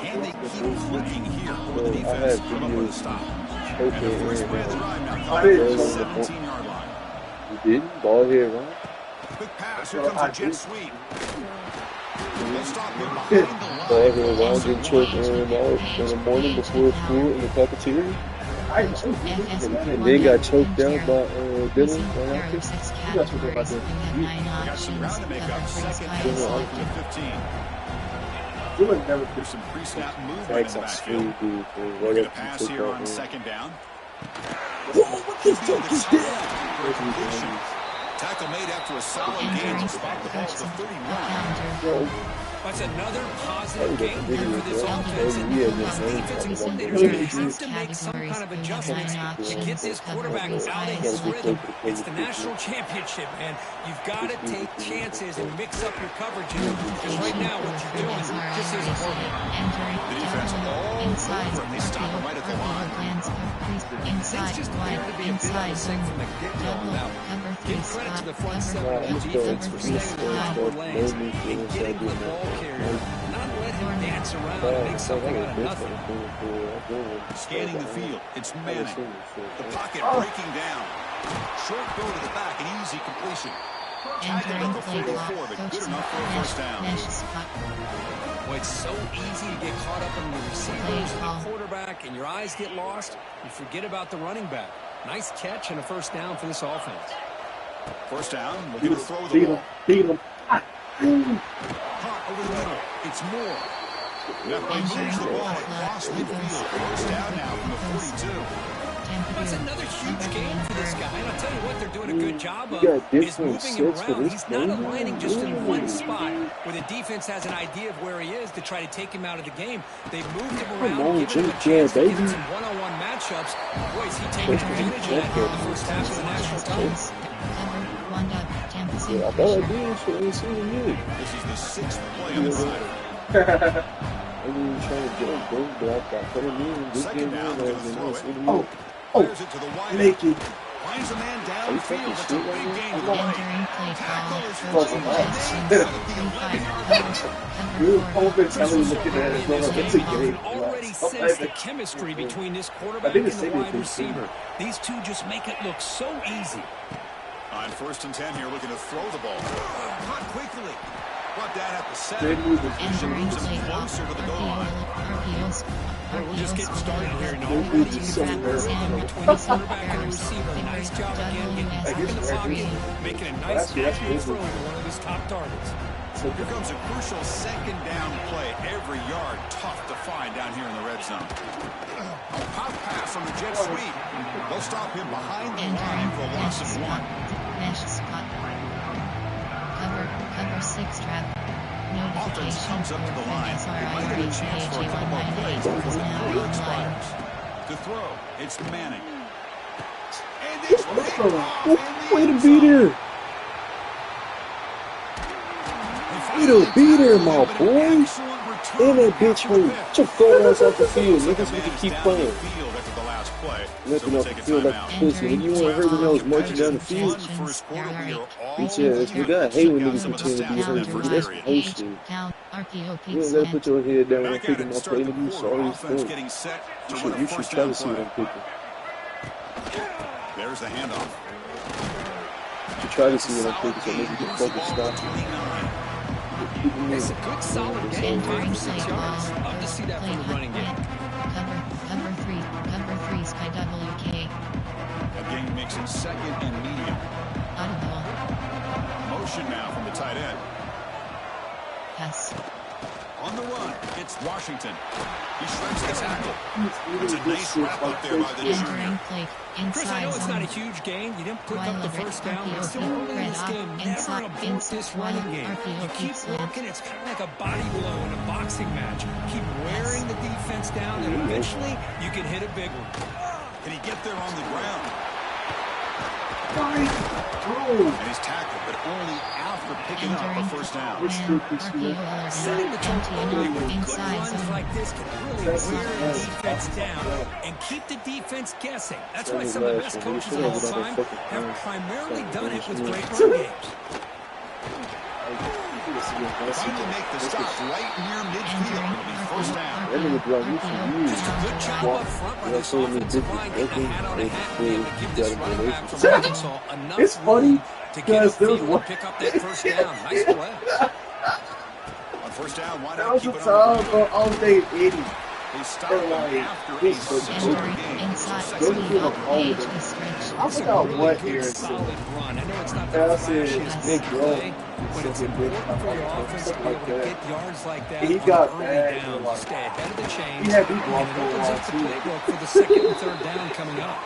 and they keep clicking here. Or the defense come up with a stop. And the first play of the drive now coming from the 17-yard line. You didn't? Ball here, right? Quick pass. Here comes a jet sweep. They'll stop him behind the line. Ball here, Ron getting choked in the morning before school in the cafeteria. And then got choked down by Dylan. That's what they're about to do. Got some ground to make up. Second and Dylan, short to 15. Dylan never There's some pre-snap movement in Facts the are backfield. screwed, dude. We're going to pass here on second down. Tackle made after a solid gain to spot the ball at the 39. That's another positive game here for this offense. And these defensive coordinators are going to have to make some kind of adjustments to get this quarterback out of his rhythm. It's the national championship, man. You've got to take chances and mix up your coverages. Because right now, what you're doing just isn't working. The defense all over him. They stop him right at the line. Things just appear to be a bit of a sink from the get-go on that one. Give credit to the front seven of the defense for staying in our lanes and getting the ball carrier. Not let him dance around and make something out of nothing. Scanning the field. It's Manning. The pocket breaking down. Short go to the back, an easy completion. Tackled at the 44, but good enough for a first down. Well, it's so easy to get caught up in the receivers and the quarterback, and your eyes get lost. You forget about the running back. Nice catch and a first down for this offense. First down, looking to throw the ball. beat him. Caught over the middle. It's Moore. He moves the ball across midfield. First down now from the 42. That's another huge game for this guy. And I'll tell you what they're doing a good job of is moving him around. He's not aligning just in one spot where the defense has an idea of where he is to try to take him out of the game. They've moved him around, given him a chance to get him some one-on-one matchups. Boy, is he taking advantage of that here in the first half of the national team. Yeah, I thought I did, so I ain't seen it yet. This is the 6th play on the drive. I didn't try to jump, bro, but I put him in. This game, man, and then it's in the middle. Fires it to the wide naked. Finds a man downfield. That's a big gain to the leg. Tackle is Looking at it, it's a game. Already sense the chemistry between this quarterback and the wide receiver. These two just make it look so easy. On 1st and 10 here, looking to throw the ball. Caught quickly. Brought down at the center. Good move. Moves him closer to the goal line. We're just getting started here. No, Between the quarterback and the receiver. Nice job again getting back in the pocket, making a nice accurate throw to one of his top targets. Here comes a crucial 2nd down play. Every yard tough to find down here in the red zone. A pop pass on the jet sweep. They'll stop him behind the line for a loss of 1. Mesh spot. Cover 6 trap. Offense comes up to the line. SRI Might get a chance for a couple more plays before the quarter expires. To throw, it's Manning. And it's picked off in the Way to end be zone. there. Way to be there, my boy. And that bitch hurt. Get your gold ass off the field, niggas. We can keep playing. Nothing off the field like a pussy. Nigga, you want to hurt when I was marching down the field? Bitch ass nigga, I hate when niggas pretend to be hurt. Nigga, that's some whole shit. You don't gotta put your head down when I'm picking my play. Nigga, you sorry as fuck. You should try to see what I'm picking. There's the handoff. You should try to see what I'm picking so maybe you can fucking stop. It's a good, solid game. 5 or 6 yards. Love to see that from the running game. Cover 3, Sky WK. A game makes it 2nd and medium. Audible. Motion now from the tight end. Pass. On the run, it's Washington. He shreds the tackle. It's a nice wrap up there by the junior. Play. Chris, I know it's Inside not a zone. huge gain. You didn't pick up the first down, but still early in this game, never abort this running game. You keep working, it's kind of like a body blow in a boxing match. Keep wearing the defense down, and eventually you can hit a big one. Can he get there on the ground? Oh. And he's tackled, but only after picking up a first down. Setting the tone early with good runs like this can really wear the defense down and keep the defense guessing. That's why some of the best coaches of all time have primarily done it with great run games. Finally make the stop right near midfield. It'll be first down. Just a good job up front by this offensive line. Getting a hat on a hat and able to give this running back from Arkansas enough It's funny to get because there was upfield one. and pick up that first down. Nice play. On first down, why That not was keep the it time on the for ground? all day 80. They stop him after a similar game. Inside. I forgot what Good, here. solid run. I know it's not the That's it. flashiest Big play, run. but it's important for your offense to be able to get yards like that He on got early bagged downs. a lot. Stay ahead of the chains. He had me and blocked it for a opens while, up the too. playbook for the 2nd and 3rd down coming up.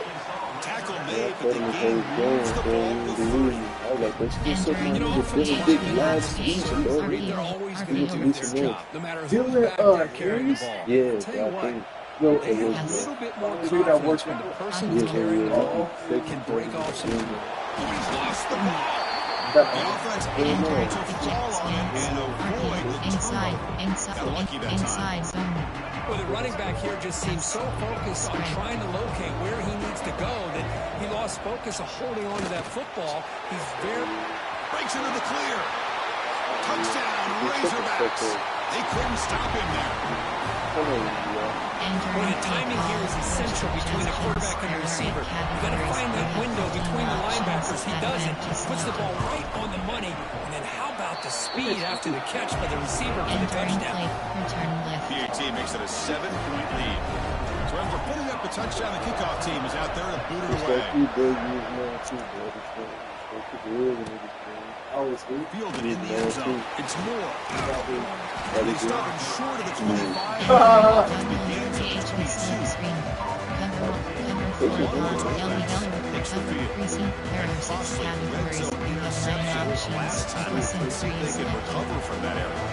Tackle made, but the game moves the ball with three. I was like, let's do something. You know, This is offensive big linemen last in season, these bro. games, they're always going to do need their some more. job, no matter who's Dylan, back there carrying the Harris? ball. Yeah, I'll tell you I what, think. No, they it have a was little bit more See that confidence works when the with person Yeah, who's carrying the ball they can break off some. He's lost the ball. that The offense able to fall on it and avoid the Inside zone. Well, the running back here just seems so focused on trying to locate where he needs to go that he lost focus of holding on to that football. He's very... breaks into the clear. Touchdown, Razorbacks. They couldn't stop him there. Well, the timing here is essential between the quarterback and the receiver. You've got to find that window between the linebackers. He does it. Puts the ball right on the money. And then how about the speed after the catch by the receiver for the touchdown? PAT makes it a 7-point lead. So after putting up the touchdown, the kickoff team is out there to boot it away. Fielded in the end zone. It's Moore. And they stop him short of the 25. Begins at the 22. Takes the field. Last time we see if they can recover from that area.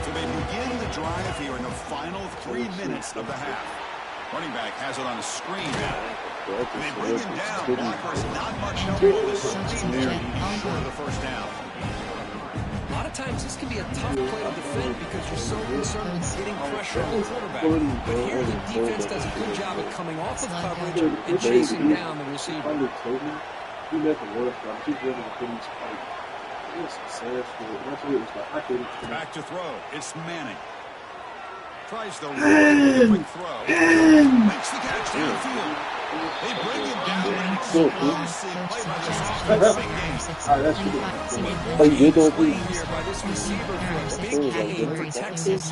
So they begin the drive here in the final 3 minutes of the half. Running back has it on a screen now. They bring him down. Blockers not much help with the screen there. Short of the first down. A lot of times this can be a tough play to defend because you're so concerned with getting pressure on the quarterback. But here the defense does a good job of coming off of coverage and chasing down the receiver. He let the work out. He's really a good fight. He was successful. That's what it was like. I couldn't. Back to throw. It's Manning. Tries the quick throw. Makes the catch downfield. They bring him down. And explosive play by the offensive game. Oh, you did Here by this receiver for a big game for Texas.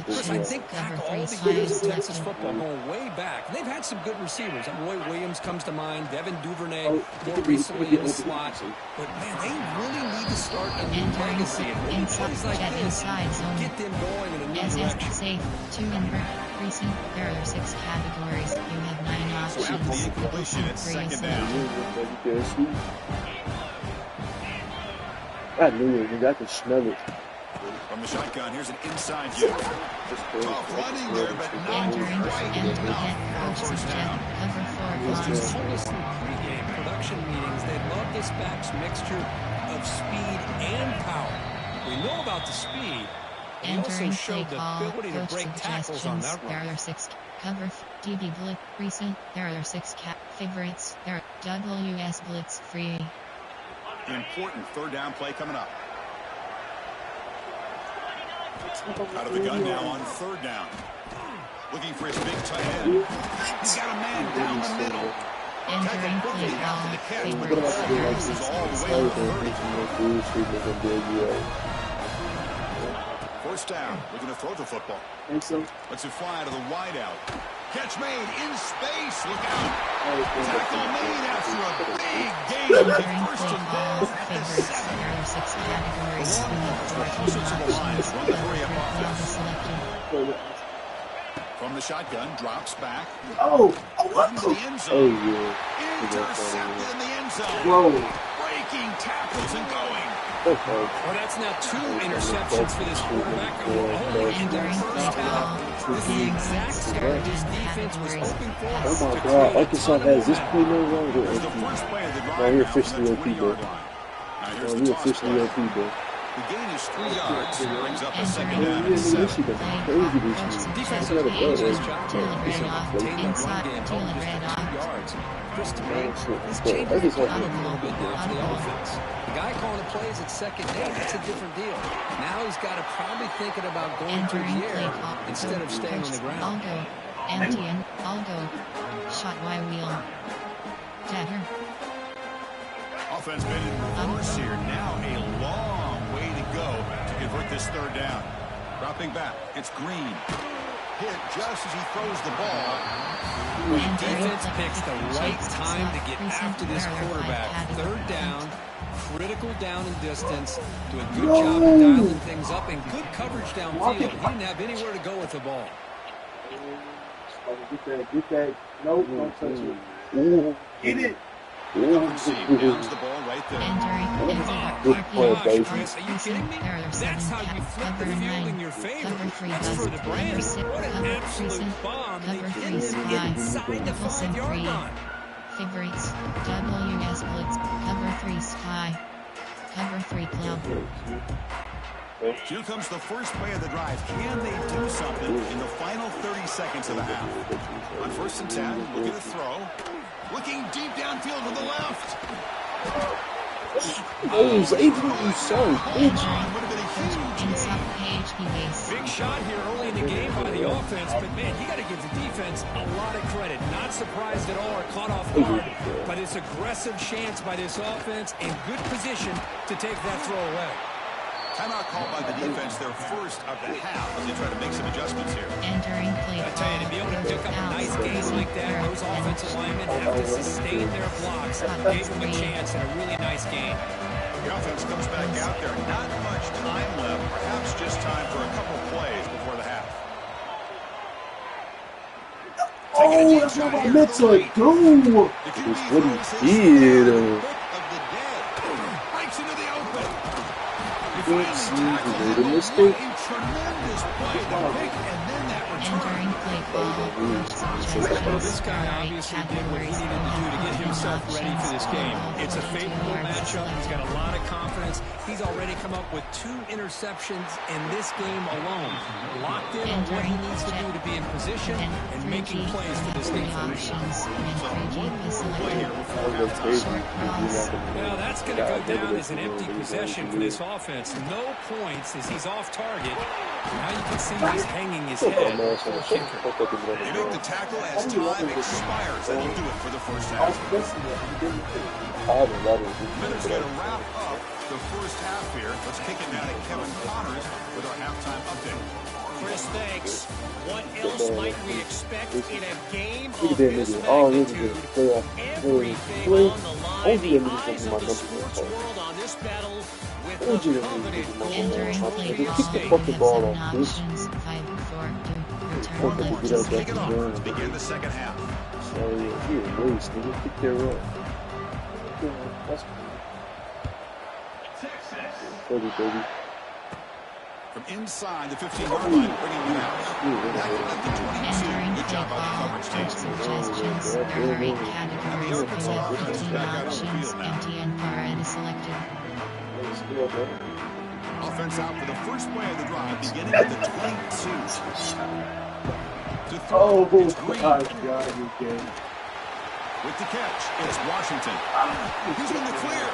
Chris, I think back all the years of Texas football going way back. They've had some good receivers. Roy Williams comes to mind. Devin Duvernay more recently in the slot. But man, they really need to start a new legacy. And plays like this get them going in a new direction. Safe, 2 recent. There are 6 categories. You have 9 options. After the incompletion, it's second down. I knew it. I could smell it. From the shotgun, here's an inside view. Tough running there, but not quite enough. First down. Coaches told us in pregame production meetings they love this back's mixture of speed and power. We know about the speed. He also showed the ability to break tackles on that run. There are 6 cover DB blitz recent. There are 6 favorites. There are WS blitz free. Important third down play coming up. Out of the gun now on third down. Looking for his big tight end. He's got a man down the middle. Entering play ball. Favorites is all the way to 30. First down. Looking to throw the football. Lets it fly out of the wideout. Catch made in space. Look out. Tackle made after a big gain. First and goal at the 7. Closer to the line. Run the hurry up offense. From the shotgun. Drops back. Into the end zone. Intercepted in the end zone. Breaking tackles and going. Well, that's now 2 interceptions for this quarterback. Only in their first half. This is the exact start this defense was hoping for. Oh my God, Arkansas has this play no longer. Now you're officially OP, bro. You're officially OP, bro. The gain is 3 yards. Brings up a second down and 7. Crazy this year. Defensive page is job to maintain that run game home just 2 yards. Chris, to me, this changes the outlook a little bit now for the offense. The guy calling the plays at second day, that's a different deal. Now he's got to probably thinking about going through the air instead of staying on the ground. I'll go. Shot Y wheel. Dagger. Offense been in reverse here. Now a long way to go to convert this third down. Dropping back. It's Green. Hit just as he throws the ball. The defense picks the right time to get after this quarterback. Third down, critical down and distance. Do a good job of dialing things up and good coverage downfield. He didn't have anywhere to go with the ball. Get that. Nope, don't touch it. Get it. Bounce the ball right there. Good play, baby. Are you kidding me? That's how you flip the field in your favor. That's for the brand. What an absolute bomb. They hit him inside the 5-yard line. Favorites. WS blitz. Cover 3 sky. Cover 3 cloud. Here comes the first play of the drive. Can they do something in the final 30 seconds of the half? On first and 10, looking to throw. Looking deep downfield to the left. Oh, Xavier, you son, bitch. Big shot here early in the game by the offense, but man, you got to give the defense a lot of credit. Not surprised at all or caught off guard, but it's aggressive chance by this offense and good position to take that throw away. Timeout called by the defense, their first of the half, as they try to make some adjustments here. Entering play I tell you, to be able to pick up a nice gain like that, those offensive linemen have to sustain their blocks. Gave them a chance and a really nice gain. The offense comes back out there. Not much time left. Perhaps just time for a couple plays before the half. Oh, that's what I meant to do. That's what he did. Breaks into the open. This is a mistake. Tremendous play. The pick and then that Entering play call. Well, this guy obviously did what he needed to do to get himself ready for this game. It's a favorable matchup. He's got a lot of confidence. He's already come up with 2 interceptions in this game alone. Locked in on what he needs to do to be in position and making plays for this game. Well, that's going to go down as an empty possession for this offense. No points as he's off target. Now you can see he's hanging his head for a kicker. They make the tackle as time expires. That'll do it for the first half. Minutes going to wrap up the first half here. Let's kick it now to Kevin Connors with our halftime update. Chris, thanks. What else might we expect in a game of this magnitude? Everything on the line, the eyes of the sports world on this battle with the coveted Entering play Kick call. the ball off, dude. Options 5 4 Fuck return up to get out Kick that it off. gun. Begin the second half. Oh yeah, he a waste, nigga. Kick that up. That's cool. Baby. From inside the 15-yard line, bringing it out. Back at the 22. Good job by the coverage team. Suggestions. There are 8 categories. You have 15 options. Empty and far is selected. Offense out for the first play of the drive, beginning at the 22. To throw, it's Green. God, you can. With the catch, it's Washington. He's in the clear.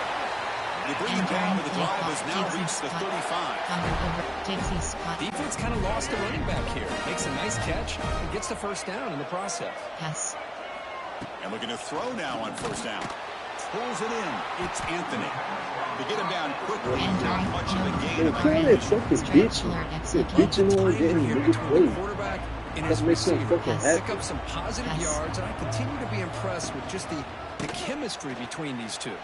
They bring it down, but the drive has now reached the 35. Defense kind of lost the running back here. Makes a nice catch and gets the first down in the process. Pass. And looking to throw now on first down. Pulls it in. It's Anthony. To get him down quickly, not much of a gain. Man, try that fucking bitching. You're bitching on getting a nigga play. Quarterback and his That makes him receiver fucking pick happy. up some positive yards, and I continue to be impressed with just the chemistry between these two.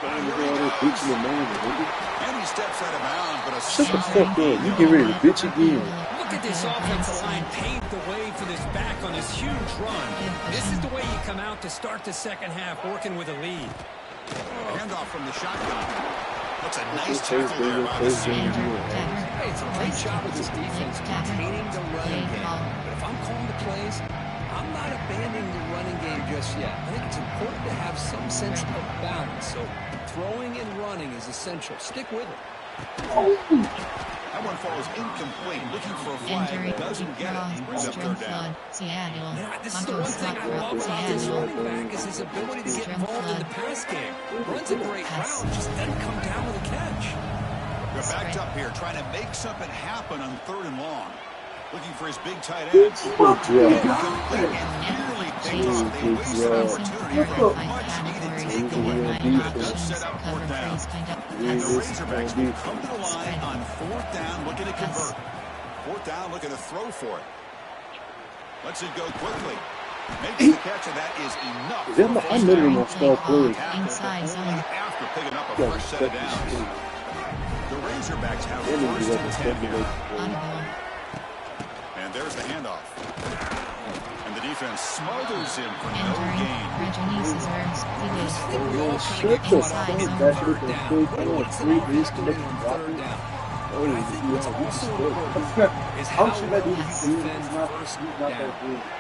Trying to go out there bitching and moaning, nigga. And he steps out of bounds, but a Shut the solid fuck gain. up. You get ready to bitch again. Look at this offensive line paved the way for this back on this huge run. This is the way you come out to start the second half, working with a lead. Handoff from the shotgun. That's a nice tackle there by the senior. Hey, it's a great job of this defense containing the running game. But if I'm calling the plays, I'm not abandoning the running game just yet. I think it's important to have some sense of balance. So throwing and running is essential. Stick with it. That one falls incomplete. Looking for a flag. Doesn't get it. He brings up third down. Seattle. This is the one thing I love about this running back is his ability to get involved in the pass game. Runs a great route, just doesn't come down with a catch. They're backed up here, trying to make something happen on third and long. Looking for his big tight end. Incomplete and nearly picked off. They waste an opportunity for a much-needed takeaway. But set up fourth down. And the Razorbacks will come to the line on fourth down, looking to convert. Fourth down, looking to throw for it. Lets it go quickly. Makes the catch, and that is enough. I'm literally going to start playing. After picking up a fresh set of downs. The Razorbacks have first and 10 here. And there's the handoff. And the defense smothers him for no gain. Shut the fuck up. That should have been quick. I want 3 days to look at dropping. Oh, I think what's also important is how well you defend first down.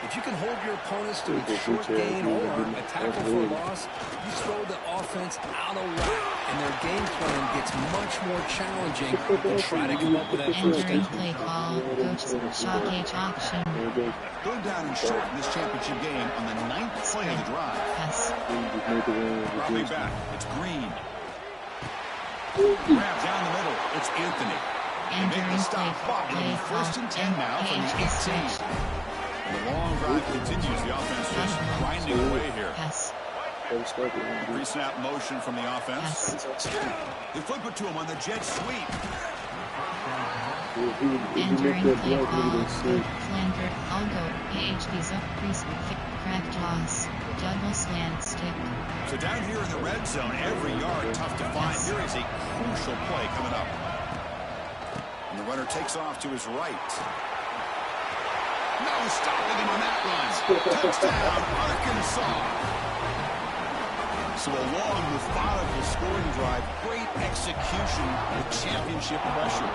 If you can hold your opponents to a short gain or a tackle for a loss, you throw the offense out of whack, and their game plan gets much more challenging to try to come up with that first down. Play call. Coach Shock H option. Third down and short in this championship game on the 9th play of the drive. Pass. Dropping back. It's Green. Grab down the middle. It's Anthony. They make the stop. It'll be first and 10 now from the 18. And the long drive continues. The offense just grinding away here. Pass. Pre-snap motion from the offense. They flip it to him on the jet sweep. Entering play ball, flanker, Algo, AHP's up, crack toss, double slant stick. So down here in the red zone, every yard tough to find. Here is a crucial play coming up. And the runner takes off to his right. No stopping him on that run. Touchdown, Arkansas. So a long, methodical scoring drive, great execution with championship pressure.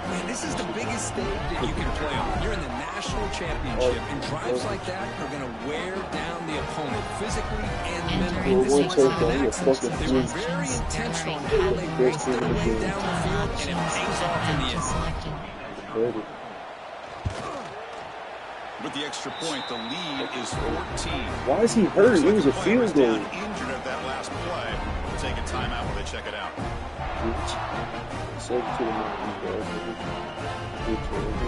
Man, this is the biggest stage that you can play on. You're in the national championship, and drives like that are going to wear down the opponent physically and mentally. This is what they were very intentional on how they raced their way down the field, and it pays off in the end. With the extra point, the lead is 14. Why is he hurt? It was a field goal. Injured at that last play. We'll take a timeout while they check it out.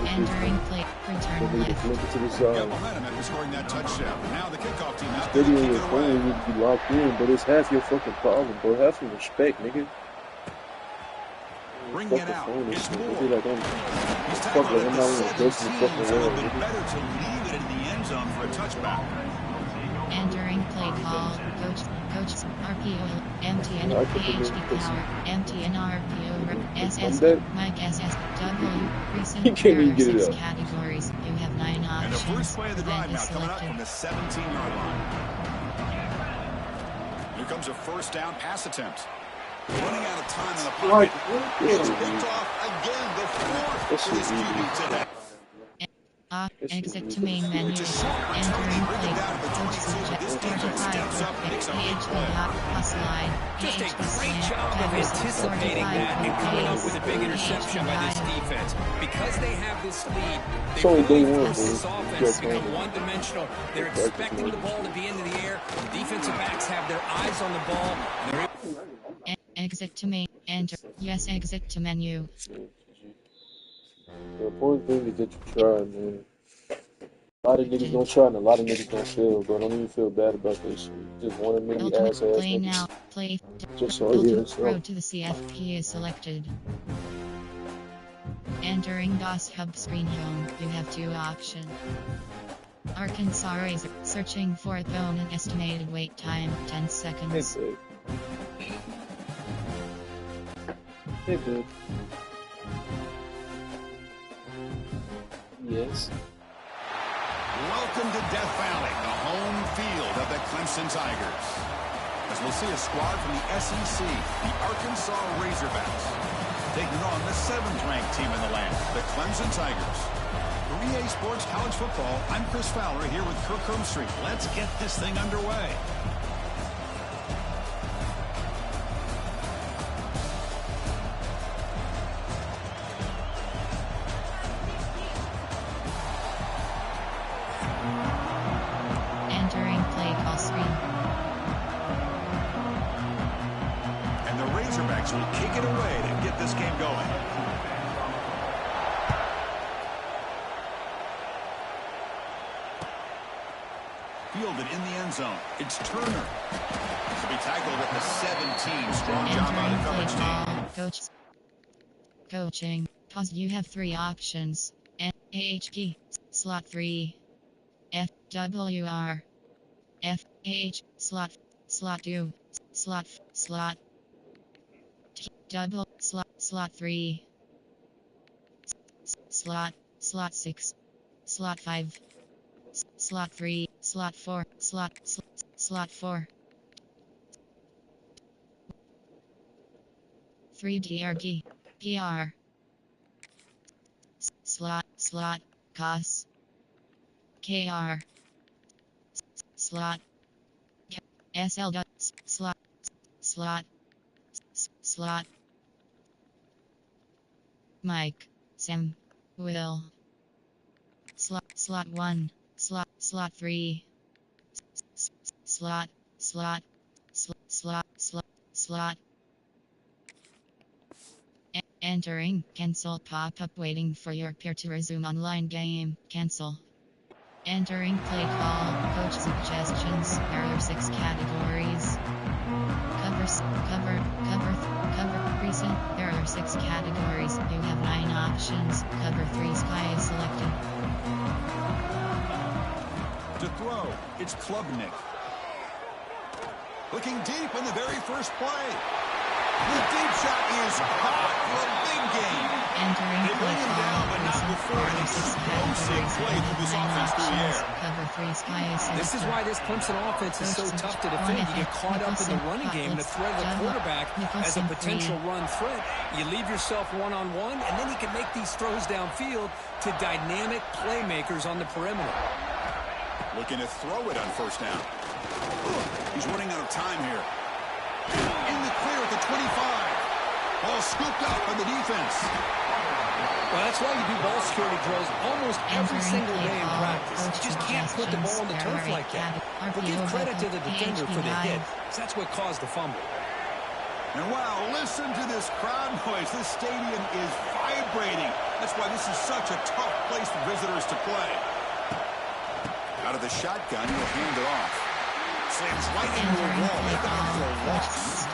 Entering play, return left. Got momentum after scoring that touchdown. Now the kickoff team out there Steady to on kick your it phone, away. you need to be locked in, but it's half your fucking problem, bro. Have some respect, nigga. Bring it out. It's more. He's Fuck tackled it, at I'm the not even close to the 17, fucking so it world, would be nigga. better to leave it in the end zone for a touchback. Entering play call, coach, RPO, MTN, PHP power, MTN RPO, SS, Mike SSW, recent He can't even get it 6 up. categories. You have 9 options. And the first play of the drive Event now is coming up selected. from the 17-yard line. Here comes a first down pass attempt. Running out of time in the pocket. It's picked off again, the fourth for this QB today. Exit to main menu. Entering play. Coach subject 45 PHP pass line. Just a great job of anticipating that and coming up with a big interception by this defense. Because they have this lead, they So really day one, force this bro. offense to become one-dimensional. They're expecting the ball to be into the air. The defensive backs have their eyes on the ball. Exit to main. Enter. Yes, exit to menu. The important thing is that you try, man. A lot of niggas don't try and a lot of niggas don't fail, bro. Don't even feel bad about this shit. Just one of many Ultimate ass play niggas. now. Play. Just so here, Ultimate so. road to the CFP is selected. Entering DOS Hub screen home, you have 2 options. Arkansas Razor, searching for opponent estimated wait time, 10 seconds. Hey, dude. Yes. Welcome to Death Valley, the home field of the Clemson Tigers. As we'll see a squad from the SEC, the Arkansas Razorbacks, taking on the 7th-ranked team in the land, the Clemson Tigers. For EA Sports College Football, I'm Chris Fowler here with Kirk Hermstreet. Let's get this thing underway. Entering play call screen. And the Razorbacks will kick it away to get this game going. Fielded in the end zone. It's Turner. To be tackled at the 17. Strong job by the Entering coverage play team. call, coach. Coaching. Pause. You have 3 options. AHP, slot 3. FWR. FH, slot 2. Slot. Double, slot 3. Slot 6. Slot 5. Slot 3. Slot 4. Slot 4. 3DRG. PR. Slot, COS. KR. Slot. SL. Slot. Mike. Sam. Will. Slot 1. Slot 3. Slot. Entering. Cancel pop-up waiting for your peer to resume online game. Cancel. Entering play call. Coach suggestions. There are 6 categories. Cover. Recent. There are 6 categories. You have 9 options. Cover 3 sky is selected. To throw, it's Klubnik. Looking deep in the very first play. The deep shot is caught for a big gain. Entering they bring him down, but not before an explosive play through this offense through the air. Cover 3 sky is selected. This is why this Clemson offense is so tough to defend. You get caught up in the running game to threat the quarterback as a potential run threat. You leave yourself one-on-one, and then he can make these throws downfield to dynamic playmakers on the perimeter. Looking to throw it on first down. He's running out of time here. In the clear at the 25. Ball scooped up by the defense. Well, that's why you do ball security drills almost every single day in practice. You just can't put the ball on the turf like that. But give credit to the defender for the hit, because that's what caused the fumble. And wow, listen to this crowd noise. This stadium is vibrating. That's why this is such a tough place for visitors to play. Out of the shotgun, he'll hand it off. Slams right into a wall. They've got him for a loss.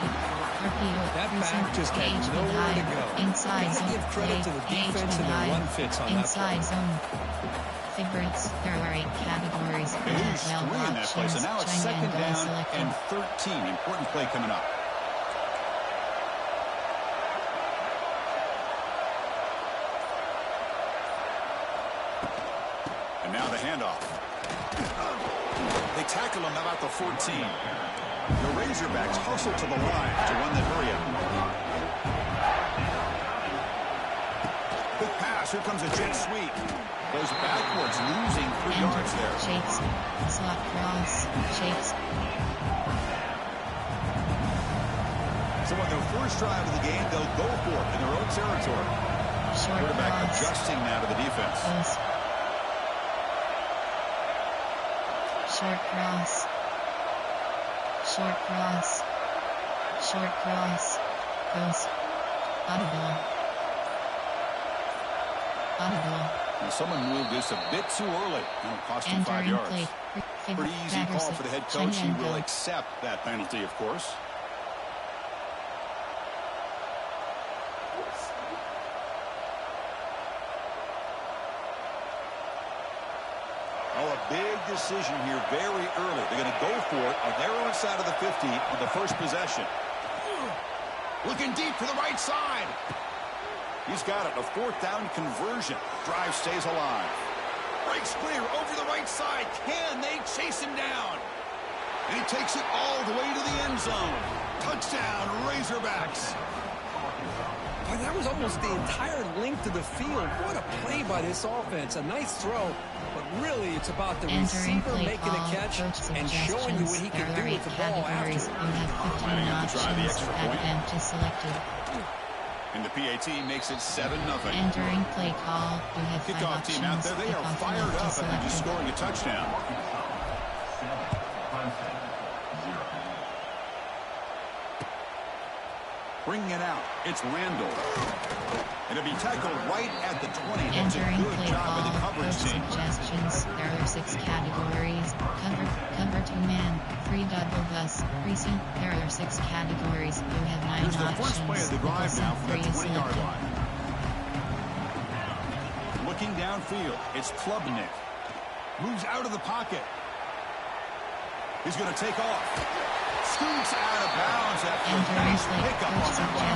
That back just had nowhere to go. Inside zone. Give credit to the defense and the run fits on that inside zone. Favorites. There are 8 categories. They lose 3 in that place, and now it's second down and 13. Important play coming up. And now the handoff. They tackle him about the 14. The Razorbacks hustle to the line to run the hurry up. Quick pass. Here comes a jet sweep. Goes backwards, losing 3 yards there. Shakes. Slot cross. Shakes. So on their first drive of the game, they'll go for it in their own territory. Short quarterback cross. adjusting now to the defense. Goes. Short cross. Short cross. Short cross. Goes. Audible. Audible. Now someone moved this a bit too early. It'll cost him 5 yards. Pretty easy call for the head coach. He will accept that penalty, of course. Oh, a big decision here very early. They're going to go for it on their own side of the 50 on the first possession. Looking deep to the right side. He's got it. A 4th down conversion. Drive stays alive. Breaks clear over the right side. Can they chase him down? And he takes it all the way to the end zone. Touchdown, Razorbacks. Boy, that was almost the entire length of the field. What a play by this offense. A nice throw, but really it's about the receiver making a catch and showing you what he can do with the ball after. Planning on to try the extra point. And the PAT makes it 7-0. Entering play call. You have 5 Kickoff options. team out there. They are fired up after just scoring a touchdown. Bringing it out. It's Randall. It'll be tackled right at the 20. That's a good job by the coverage team. Suggestions. There are 6 categories. Cover 2-man. 3 double bus. Recent. There are 6 categories. You have 9 Here's the options. first play of the drive now from the 20-yard line. Looking downfield. It's Klubnik. Moves out of the pocket. He's going to take off. Scoots out of bounds after a nice pickup on that run.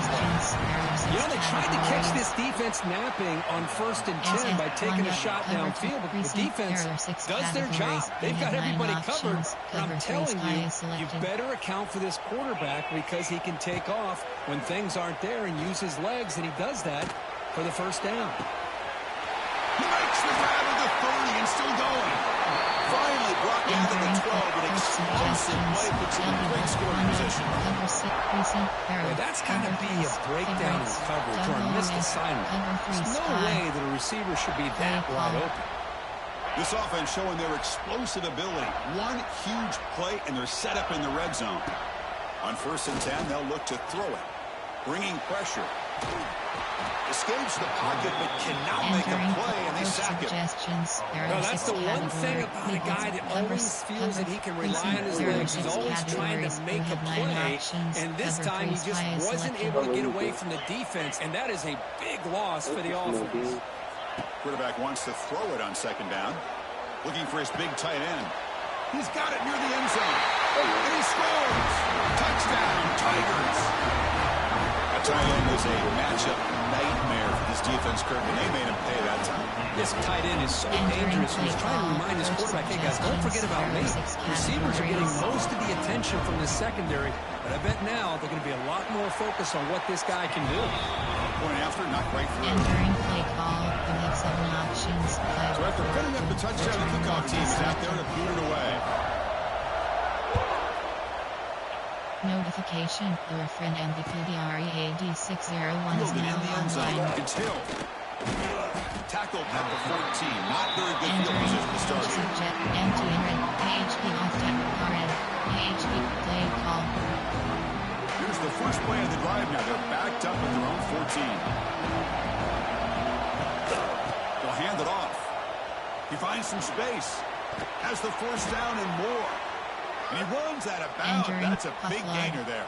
You know, they tried to catch this defense napping on 1st and 10 by taking a shot downfield, but the defense does their job. They've got everybody covered. And I'm telling you, you better account for this quarterback because he can take off when things aren't there and use his legs, and he does that for the first down. He makes the grab of the 30 and still going. Finally brought down to the 12, but explosive play puts him in great scoring position. Well, that's got to be a breakdown in coverage or a missed assignment. There's no way that a receiver should be that wide open. This offense showing their explosive ability. One huge play, and they're set up in the red zone. On 1st and 10, they'll look to throw it. Bringing pressure. Escapes the pocket, but cannot make a play, and they sack him. Well, that's the one thing about a guy that always feels that he can rely on his legs. He's always trying to make a play, and this time he just wasn't able to get away from the defense, and that is a big loss for the offense. Quarterback wants to throw it on second down. Looking for his big tight end. He's got it near the end zone. And he scores! Touchdown, Tigers! A tight end is a matchup nightmare for this defense, Kirk, and they made him pay that time. This tight end is so dangerous. He's trying to remind his quarterback, hey, guys, don't forget about me. Receivers are getting most of the attention from the secondary, but I bet now they're going to be a lot more focused on what this guy can do. Point after, not quite through. Entering play call, we have 7 options. So after putting up the touchdown, the kickoff team is out there to boot it away. Notification, your friend MVP DREAD601 is now online. It's Hill. Tackled at the 14. Not very good field position to start. Subject, empty and red. AHP off tackle, red. AHP play call. Here's the first play of the drive now. They're backed up at their own 14. They'll hand it off. He finds some space. Has the first down and more. And he runs out of bounds. That's a big gainer there.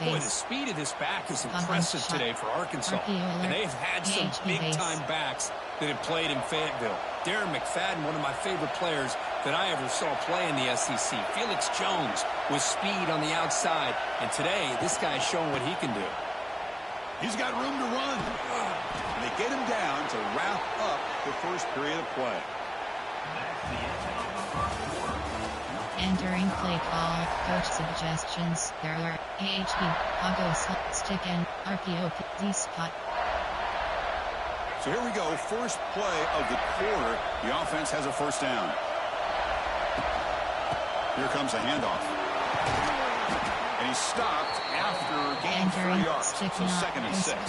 Boy, the speed of this back is impressive today for Arkansas. And they've had some big-time backs that have played in Fayetteville. Darren McFadden, one of my favorite players that I ever saw play in the SEC. Felix Jones with speed on the outside. And today, this guy's showing what he can do. He's got room to run. And they get him down to wrap up the first period of play. Entering play call, coach suggestions, there are AHP, Pago stick and RPO, D-spot. So here we go, first play of the quarter. The offense has a first down. Here comes a handoff. And he's stopped after gaining 3 yards. So second and 6.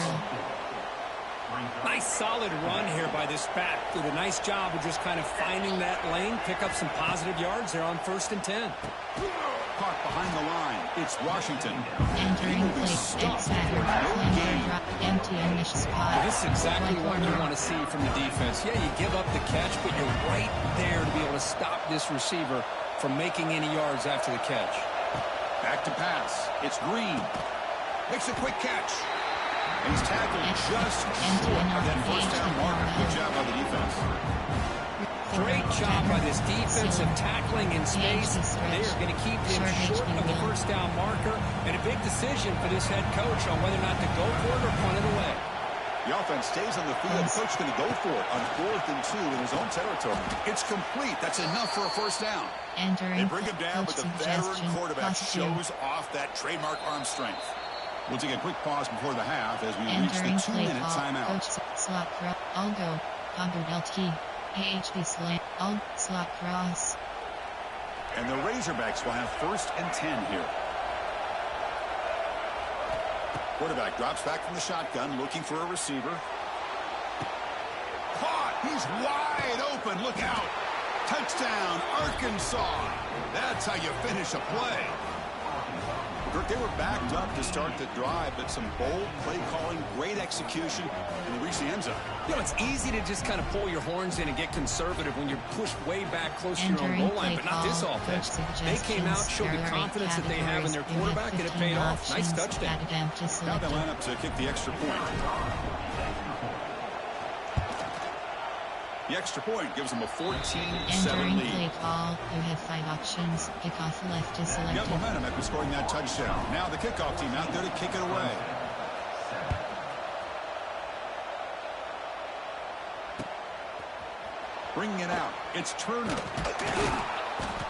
Nice solid run here by this back. Did a nice job of just kind of finding that lane, pick up some positive yards there on 1st and 10. Caught behind the line. It's Washington. Entering play, empty and spot. This is exactly what you want to see from the defense. Yeah, you give up the catch, but you're right there to be able to stop this receiver from making any yards after the catch. Back to pass. It's Green. Makes a quick catch. And he's tackled just short of that first down marker. Good job by the defense. Great job by this defensive tackling in space. They are going to keep him short of the first down marker. And a big decision for this head coach on whether or not to go for it or punt it away. The offense stays on the field. The coach is going to go for it on 4th and 2 in his own territory. It's complete. That's enough for a first down. They bring him down, but the veteran quarterback shows off that trademark arm strength. We'll take a quick pause before the half as we reach the 2-minute timeout. Coach slot cross. I'll go. Pogod LT. AHP slant. I'll slot cross. And the Razorbacks will have 1st and 10 here. Quarterback drops back from the shotgun, looking for a receiver. Caught! He's wide open. Look out! Touchdown, Arkansas! That's how you finish a play. They were backed up to start the drive, but some bold play calling, great execution, and they reached the end zone. You know, it's easy to just kind of pull your horns in and get conservative when you're pushed way back close to your own goal line, but not this offense. They came out, showed the confidence that they have in their quarterback, and it paid off. Nice touchdown. Now they line up to kick the extra point. The extra point gives them a 14-7 Entering lead. play call, you have 5 options. Kickoff left is selected. Got momentum after scoring that touchdown. Now the kickoff team out there to kick it away. Bringing it out. It's Turner.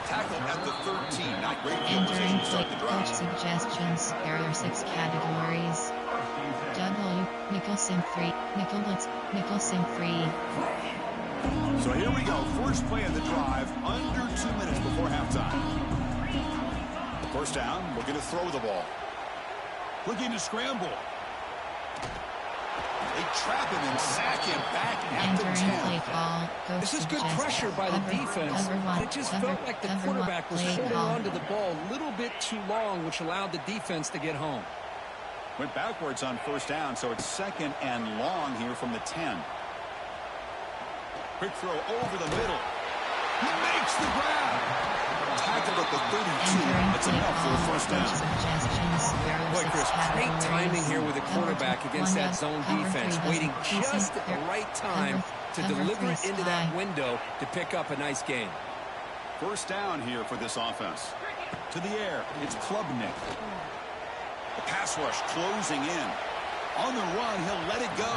Tackled at the 13. Not great field position to start the drive. Coach suggestions. There are 6 categories. W. Nicholson free. Nickel blitz. Nicholson free. So here we go. First play of the drive. Under 2 minutes before halftime. First down. Looking to throw the ball. Looking to scramble. They trap him and sack him back at the 10. This is good pressure by the defense. It just felt like the quarterback was holding on to the ball a little bit too long, which allowed the defense to get home. Went backwards on first down, so it's 2nd and long here from the 10. Quick throw over the middle. He makes the grab. Tackled at the 32. It's enough for a first down. Boy, Chris, great timing here with the quarterback against that zone defense, waiting just at the right time to deliver it into that window to pick up a nice gain. First down here for this offense. To the air, it's Klubnik. The pass rush closing in. On the run, he'll let it go.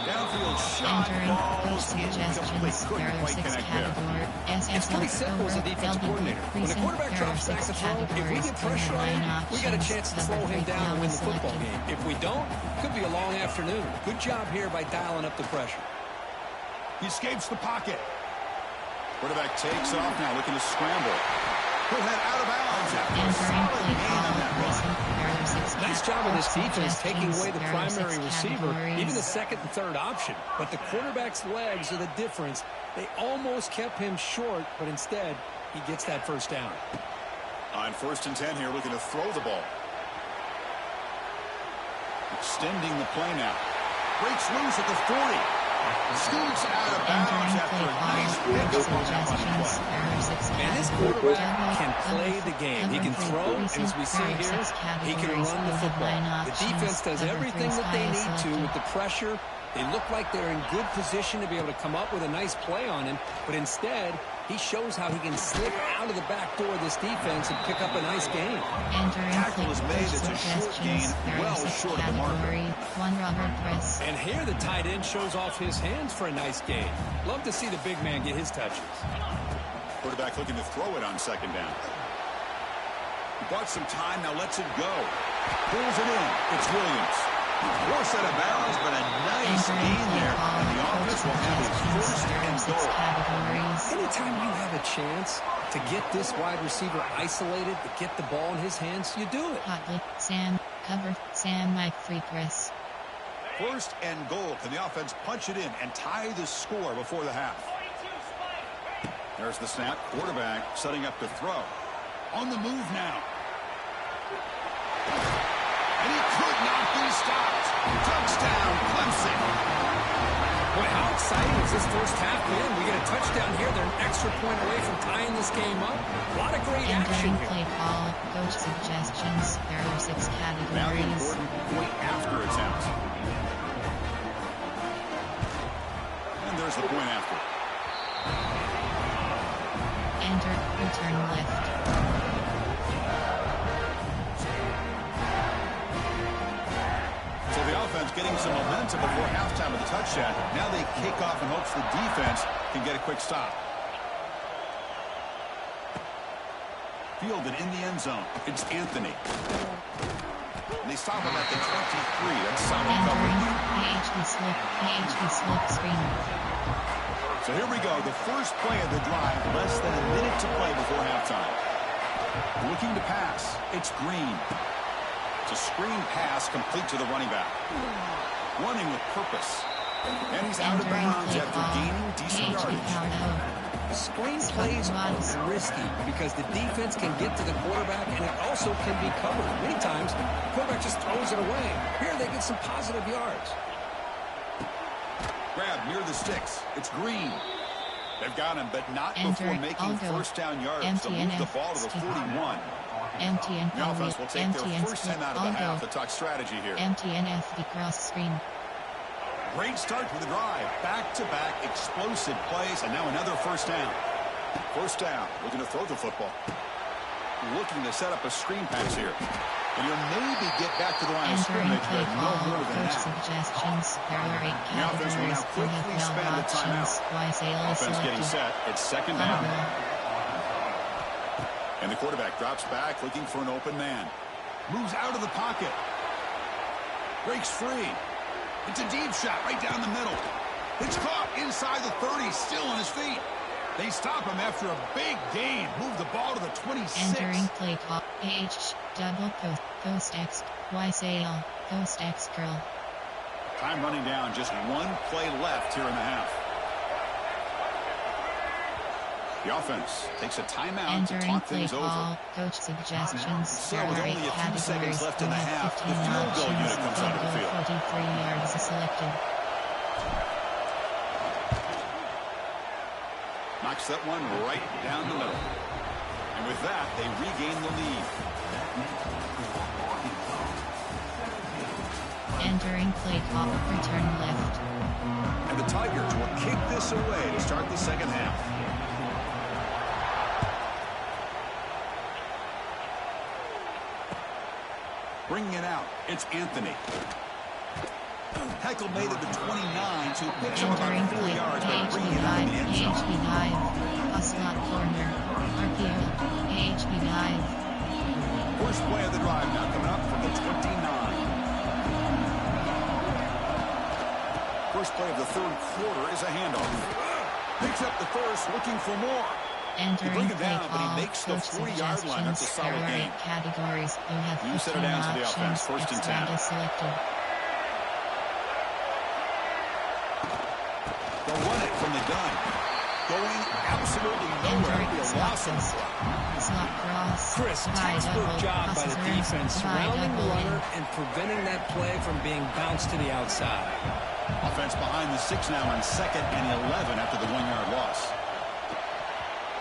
Downfield shot, balls incomplete. Couldn't quite connect there. It's pretty simple as a defense coordinator. When the quarterback drops back to throw, if we get pressure on him, we got a chance to slow him down and win the football game. If we don't, it could be a long afternoon. Good job here by dialing up the pressure. He escapes the pocket. Quarterback takes off now, looking to scramble. He'll head out of bounds after a solid gain on that run. Nice job of this defense taking away the primary receiver, even the 2nd and 3rd option. But the quarterback's legs are the difference. They almost kept him short, but instead, he gets that first down. On 1st and 10 here, looking to throw the ball. Extending the play now. Breaks loose at the 40. Scoots out of bounds after a nice pickup on that running play. And this quarterback can play the game. He can throw, and as we see here, he can run the football. The defense does everything that they need to with the pressure. They look like they're in good position to be able to come up with a nice play on him, but instead, he shows how he can slip out of the back door of this defense and pick up a nice gain. Tackle is made. It's a short gain, well short of the marker. And here the tight end shows off his hands for a nice gain. Love to see the big man get his touches. Quarterback looking to throw it on 2nd down. He bought some time, now lets it go. Pulls it in. It's Williams. Forced out of bounds, but a nice gain there. And the offense will have its 1st and goal. Anytime you have a chance to get this wide receiver isolated, to get the ball in his hands, you do it. Sam, cover, Sam, Mike, free press. 1st and goal. Can the offense punch it in and tie the score before the half? There's the snap. Quarterback setting up to throw. On the move now. And he could not be stopped. Touchdown, Clemson. Boy, how exciting is this first half been? We get a touchdown here. They're an extra point away from tying this game up. A lot of great action here. Play call, coach suggestions. There are 6 categories. Now the important point after attempt. And there's the point after. Enter, return left. So the offense getting some momentum before halftime of the touchdown. Now they kick off in hopes the defense can get a quick stop. Fielded in the end zone. It's Anthony. And they stop him at the 23. That's solid coverage. PHP slip screen. So here we go. The first play of the drive. Less than a minute to play before halftime. Looking to pass. It's Green. It's a screen pass complete to the running back. Running with purpose. And he's out of bounds after gaining decent yardage. Screen plays are risky because the defense can get to the quarterback and it also can be covered. Many times, the quarterback just throws it away. Here they get some positive yards. Grab near the sticks. It's Green. They've got him, but not before making first down yards to move the ball to the 41. The offense will take their first time out of the half to talk strategy here. MTNFD cross screen. Great start to the drive. Back-to-back explosive plays, and now another first down. First down, looking to throw the football. Looking to set up a screen pass here. And you'll maybe get back to the line of scrimmage, but no more than that. The offense will now quickly spend a timeout. Offense getting set. It's 2nd down. And the quarterback drops back, looking for an open man. Moves out of the pocket. Breaks free. It's a deep shot right down the middle. It's caught inside the 30, still on his feet. They stop him after a big gain. Move the ball to the 26. Entering play call. H, double post X, Y sail, post X curl. Time running down. Just one play left here in the half. The offense takes a timeout to talk things over. Coach suggestions. So with only a few seconds left in the half, the field goal unit comes onto the field. 43 yards is selected. Knocks that one right down the middle. And with that, they regain the lead. Entering play call, return left. And the Tigers will kick this away to start the second half. Bringing it out, it's Anthony. Heckle made it to 29, so picks up about 4 yards by bringing it out in the end zone. AHP dive, a slot corner, RPO, AHP dive. First play of the drive now coming up from the 29. First play of the third quarter is a handoff. Picks up the first, looking for more. Entering play down, call, but he makes the 40-yard line. That's a solid game. Categories, you have You set it down to the offense, first and 10. Selected. They'll run it from the gun. Going absolutely nowhere. It'll be a loss of slot cross. Chris, textbook job by the defense, surrounding the runner and preventing that play from being bounced to the outside. Offense behind the 6 now on 2nd and 11 after the 1-yard loss.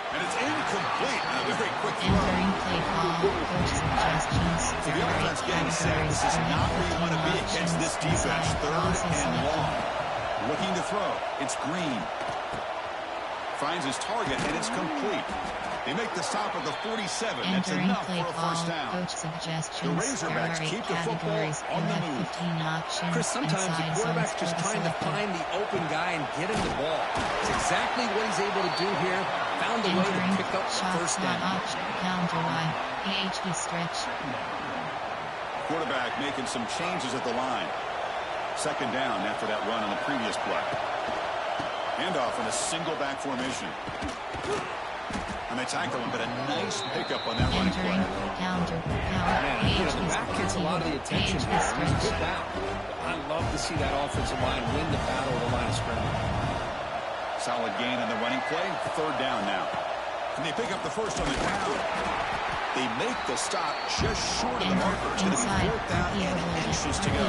And it's incomplete. A very quick throw. Entering play call, coach suggestions. So the offense getting set. This is not where you want to be against this defense. 3rd and long. Looking to throw. It's Green. Finds his target, and it's complete. They make the stop at the 47. That's enough for a first down. Coach suggestions. The Razorbacks keep the football on the move. Chris, sometimes the quarterback's just trying to find the open guy and get him the ball. It's exactly what he's able to do here. Found a way to pick up the first down. Down to line. AHP stretch. Quarterback making some changes at the line. 2nd down after that run on the previous play. Handoff in a single back formation. And they tackle him, but a nice pickup on that running play. The back gets a lot of the attention here. It's good down. I love to see that offensive line win the battle of the line of scrimmage. Solid gain on the running play. 3rd down now. And they pick up the first on the ground. They make the stop just short of the marker. It's going to be 4th down and inches to go.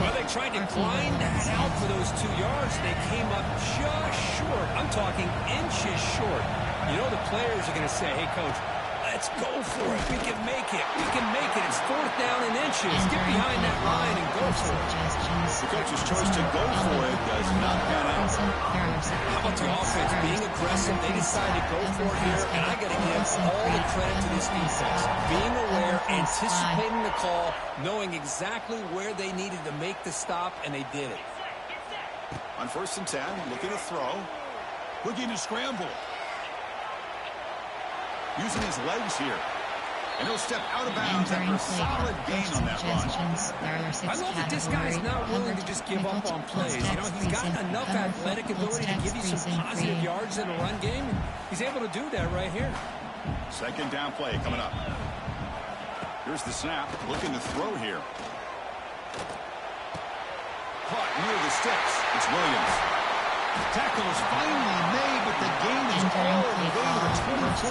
Well, they tried to grind that out for those 2 yards. They came up just short. I'm talking inches short. You know the players are going to say, hey, coach, let's go for it. We can make it. We can make it. It's 4th down and inches. Get behind that line and go for it. The coach's choice to go for it does not pan out. How about the offense being aggressive? They decided to go for it here, and I got to give all the credit to this defense. Being aware, anticipating the call, knowing exactly where they needed to make the stop, and they did it. On 1st and 10, looking to throw. Looking to scramble. Using his legs here. And he'll step out of bounds after a solid gain on that run. I love that this guy's not willing to just give up on plays. You know, he's got enough athletic ability to give you some positive yards in a run game. And he's able to do that right here. 2nd down play coming up. Here's the snap. Looking to throw here. Caught near the sticks. It's Williams. Tackle is finally made, but the gain is all the way to 24.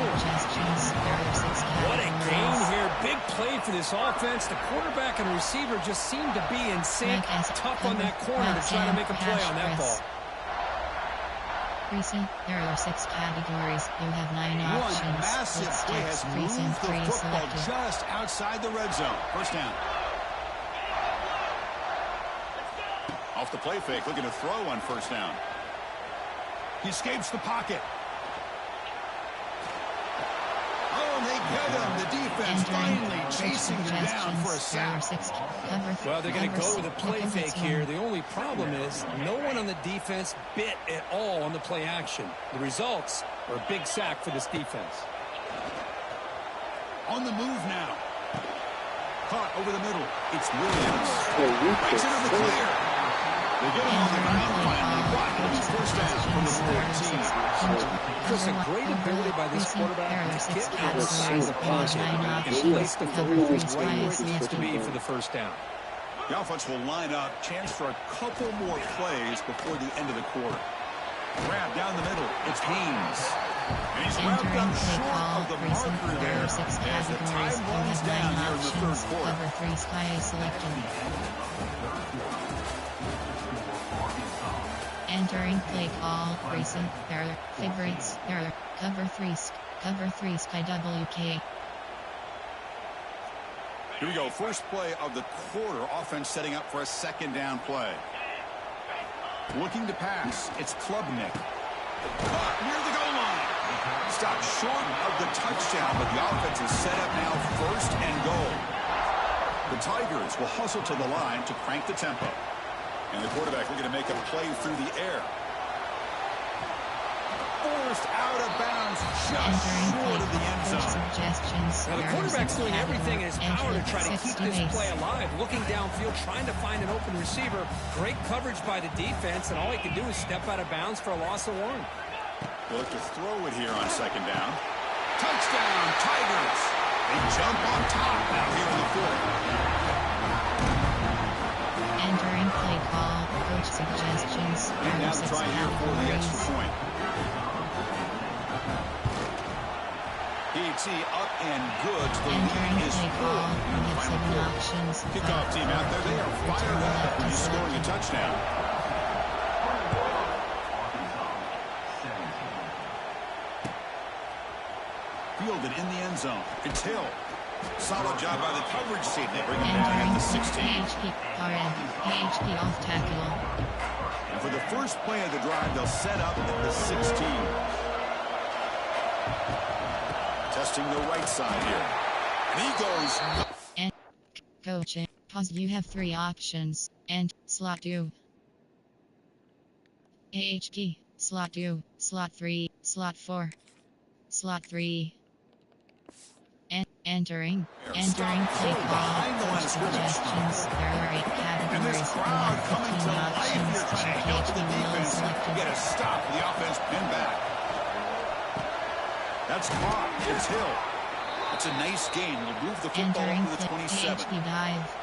What a gain here. Big play for this offense. The quarterback and receiver just seem to be in sync. Tough on that corner to try to make a play on that ball. There are 6 categories. You have 9 options. One massive play has moved the football just outside the red zone. First down. Off the play fake, looking to throw on 1st down. He escapes the pocket. Oh, and they get him. The defense finally chasing him down for a sack. Well, they're going to go with a play fake here. The only problem is no one on the defense bit at all on the play action. The results are a big sack for this defense. On the move now. Caught over the middle. It's Williams. Breaks into the clear. They get him on the ground finally. It's 1st down from the 14. Chris, a great ability by this quarterback to get outside the pocket and place the football right where it needs to be for the 1st down. The offense will line up. Chance for a couple more plays before the end of the quarter. Grab down the middle. It's Haynes. And he's Entering rounded play short call, of the recent marker there there are 6 as the categories. time You runs have down 9 here in the third options. quarter. Cover 3 sky selected. Entering play call, recent error, favorites, error, cover 3 sky WK. Here we go. First play of the quarter. Offense setting up for a second down play. Looking to pass. It's Klubnik. Caught near the goal line. Stopped short of the touchdown, but the offense is set up now first and goal. The Tigers will hustle to the line to crank the tempo. And the quarterback looking to make a play through the air. Forced out of bounds, just short of the end zone. Now the quarterback's doing everything in his power to try to keep this play alive. Looking downfield, trying to find an open receiver. Great coverage by the defense, and all he can do is step out of bounds for a loss of 1. They'll look to throw it here on second down. Touchdown, Tigers! They jump on top now here in the fourth. Entering play call, coach suggestions. And now to try here for the extra point. PAT up and good. The lead is 4 in the final quarter. Kickoff team out there. They are fired up after just scoring a touchdown. Fielded in the end zone. It's Hill. Solid job by the coverage team. They bring him down at the 16. AHP off tackle. And for the first play of the drive, they'll set up at the 16. Testing the right side here. And he goes. And coach, pause. You have 3 options. And slot 2. AHP, slot 2, slot 3, slot 4, slot 3. Entering play call, coach suggestions. There are 8 categories. And this crowd coming to life here, trying to help the defense get a stop. The offense pinned back. That's caught. It's Hill. It's a nice gain. Will move the football over the 27. Dive.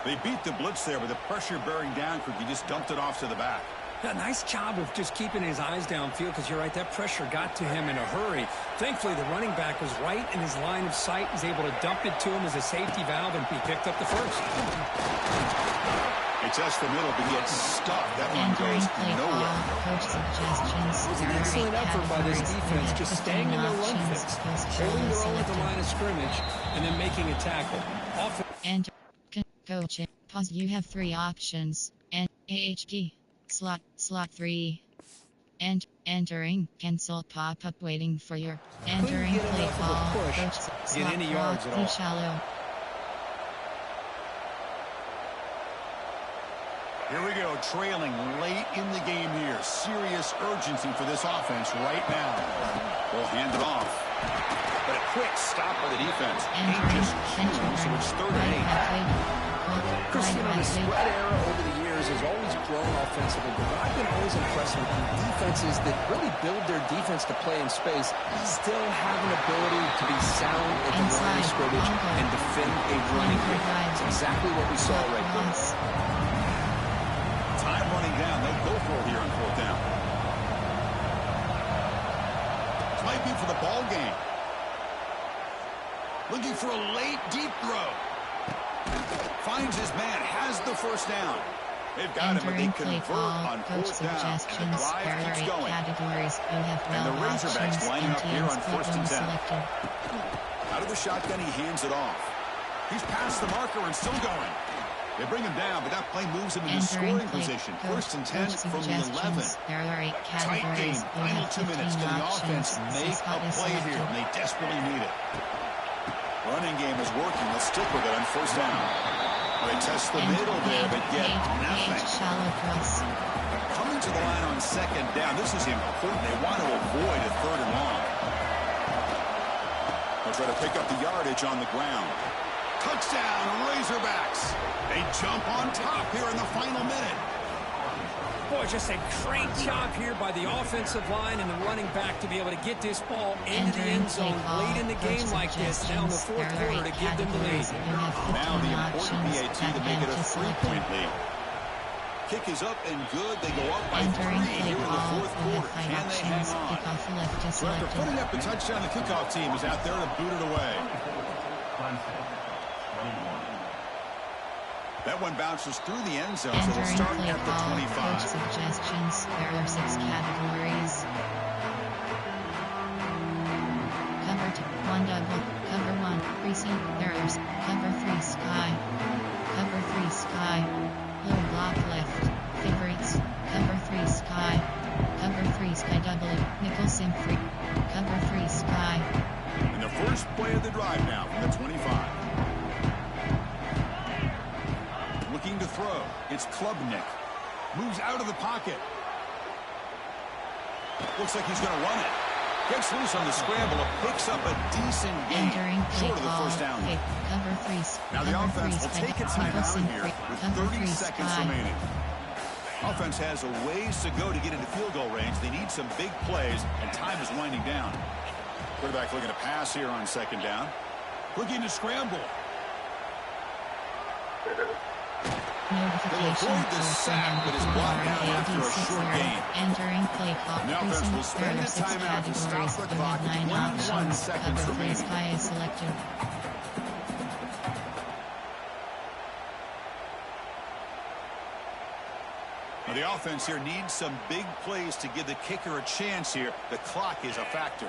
They beat the blitz there with the pressure bearing down. He just dumped it off to the back. Yeah, nice job of just keeping his eyes downfield, because you're right, that pressure got to him in a hurry. Thankfully, the running back was right in his line of sight. He's able to dump it to him as a safety valve, and he picked up the first. They test the middle, but he gets stuck. That one goes nowhere. Coach suggestions. It was an excellent effort by this defense, just staying in their run fix, holding their own at the line of scrimmage, and then making a tackle. Coach, pause. You have 3 options. And AHP. Slot 3. And entering cancel pop-up waiting for your entering play call. Coach get any yards at all. Shallow. Here we go, trailing late in the game here. Serious urgency for this offense right now. They'll hand it off. But a quick stop by the defense. Just so it's 3rd and 8. Chris, the spread era over the years has always grown offensively, but I've been always impressed with the defenses that really build their defense to play in space, still have an ability to be sound at the line of scrimmage and defend a running game. That's exactly what we saw right there. Time running down. They'll go for it here on 4th down. This might be for the ball game. Looking for a late deep throw. Finds his man, has the first down. They've got him, but they convert on 4th down. And the drive keeps going. And the Razorbacks lining up here on 1st and 10. Out of the shotgun, he hands it off. He's past the marker and still going. They bring him down, but that play moves him into scoring position. 1st and 10 from the 11. Tight game, final 2 minutes. Can the offense make a play here? And they desperately need it. Running game is working. Let's stick with it on 1st down. They test the middle there, but get nothing. Coming to the line on 2nd down. This is important. They want to avoid a 3rd and long. They'll try to pick up the yardage on the ground. Touchdown, Razorbacks. They jump on top here in the final minute. Boy, just a great job here by the offensive line and the running back to be able to get this ball into the end zone late in the game like this, now in the 4th quarter to give them the lead. Now the important PAT to make it a 3-point lead. kick is up and good. They go up by Entering 3 here in the fourth quarter. Can they hang on? So after putting up the touchdown, the kickoff team is out there to boot it away. That one bounces through the end zone, so they'll start at the 25. Suggestions. There are 6 categories. Cover 1 double. Cover 1 receive errors. Cover 3 sky. Cover 3 sky. Low block left. Favorites. Cover 3 sky. Cover 3 sky double. Nickel sim free. Cover 3 sky. And the first play of the drive now from the 25. Looking to throw. It's Klubnik. Moves out of the pocket. Looks like he's going to run it. Gets loose on the scramble. Picks up a decent gain. Short of the first down. Cover 3. Now the offense will take a timeout here with 30 seconds remaining. Offense has a ways to go to get into field goal range. They need some big plays, and time is winding down. Quarterback looking to pass here on second down. Looking to scramble. They'll avoid the sack, but is blocked out after a short gain. Entering play clock. The offense will spend a timeout to stop the clock with 21 seconds remaining. Sky is selected. Now the offense here needs some big plays to give the kicker a chance here. The clock is a factor.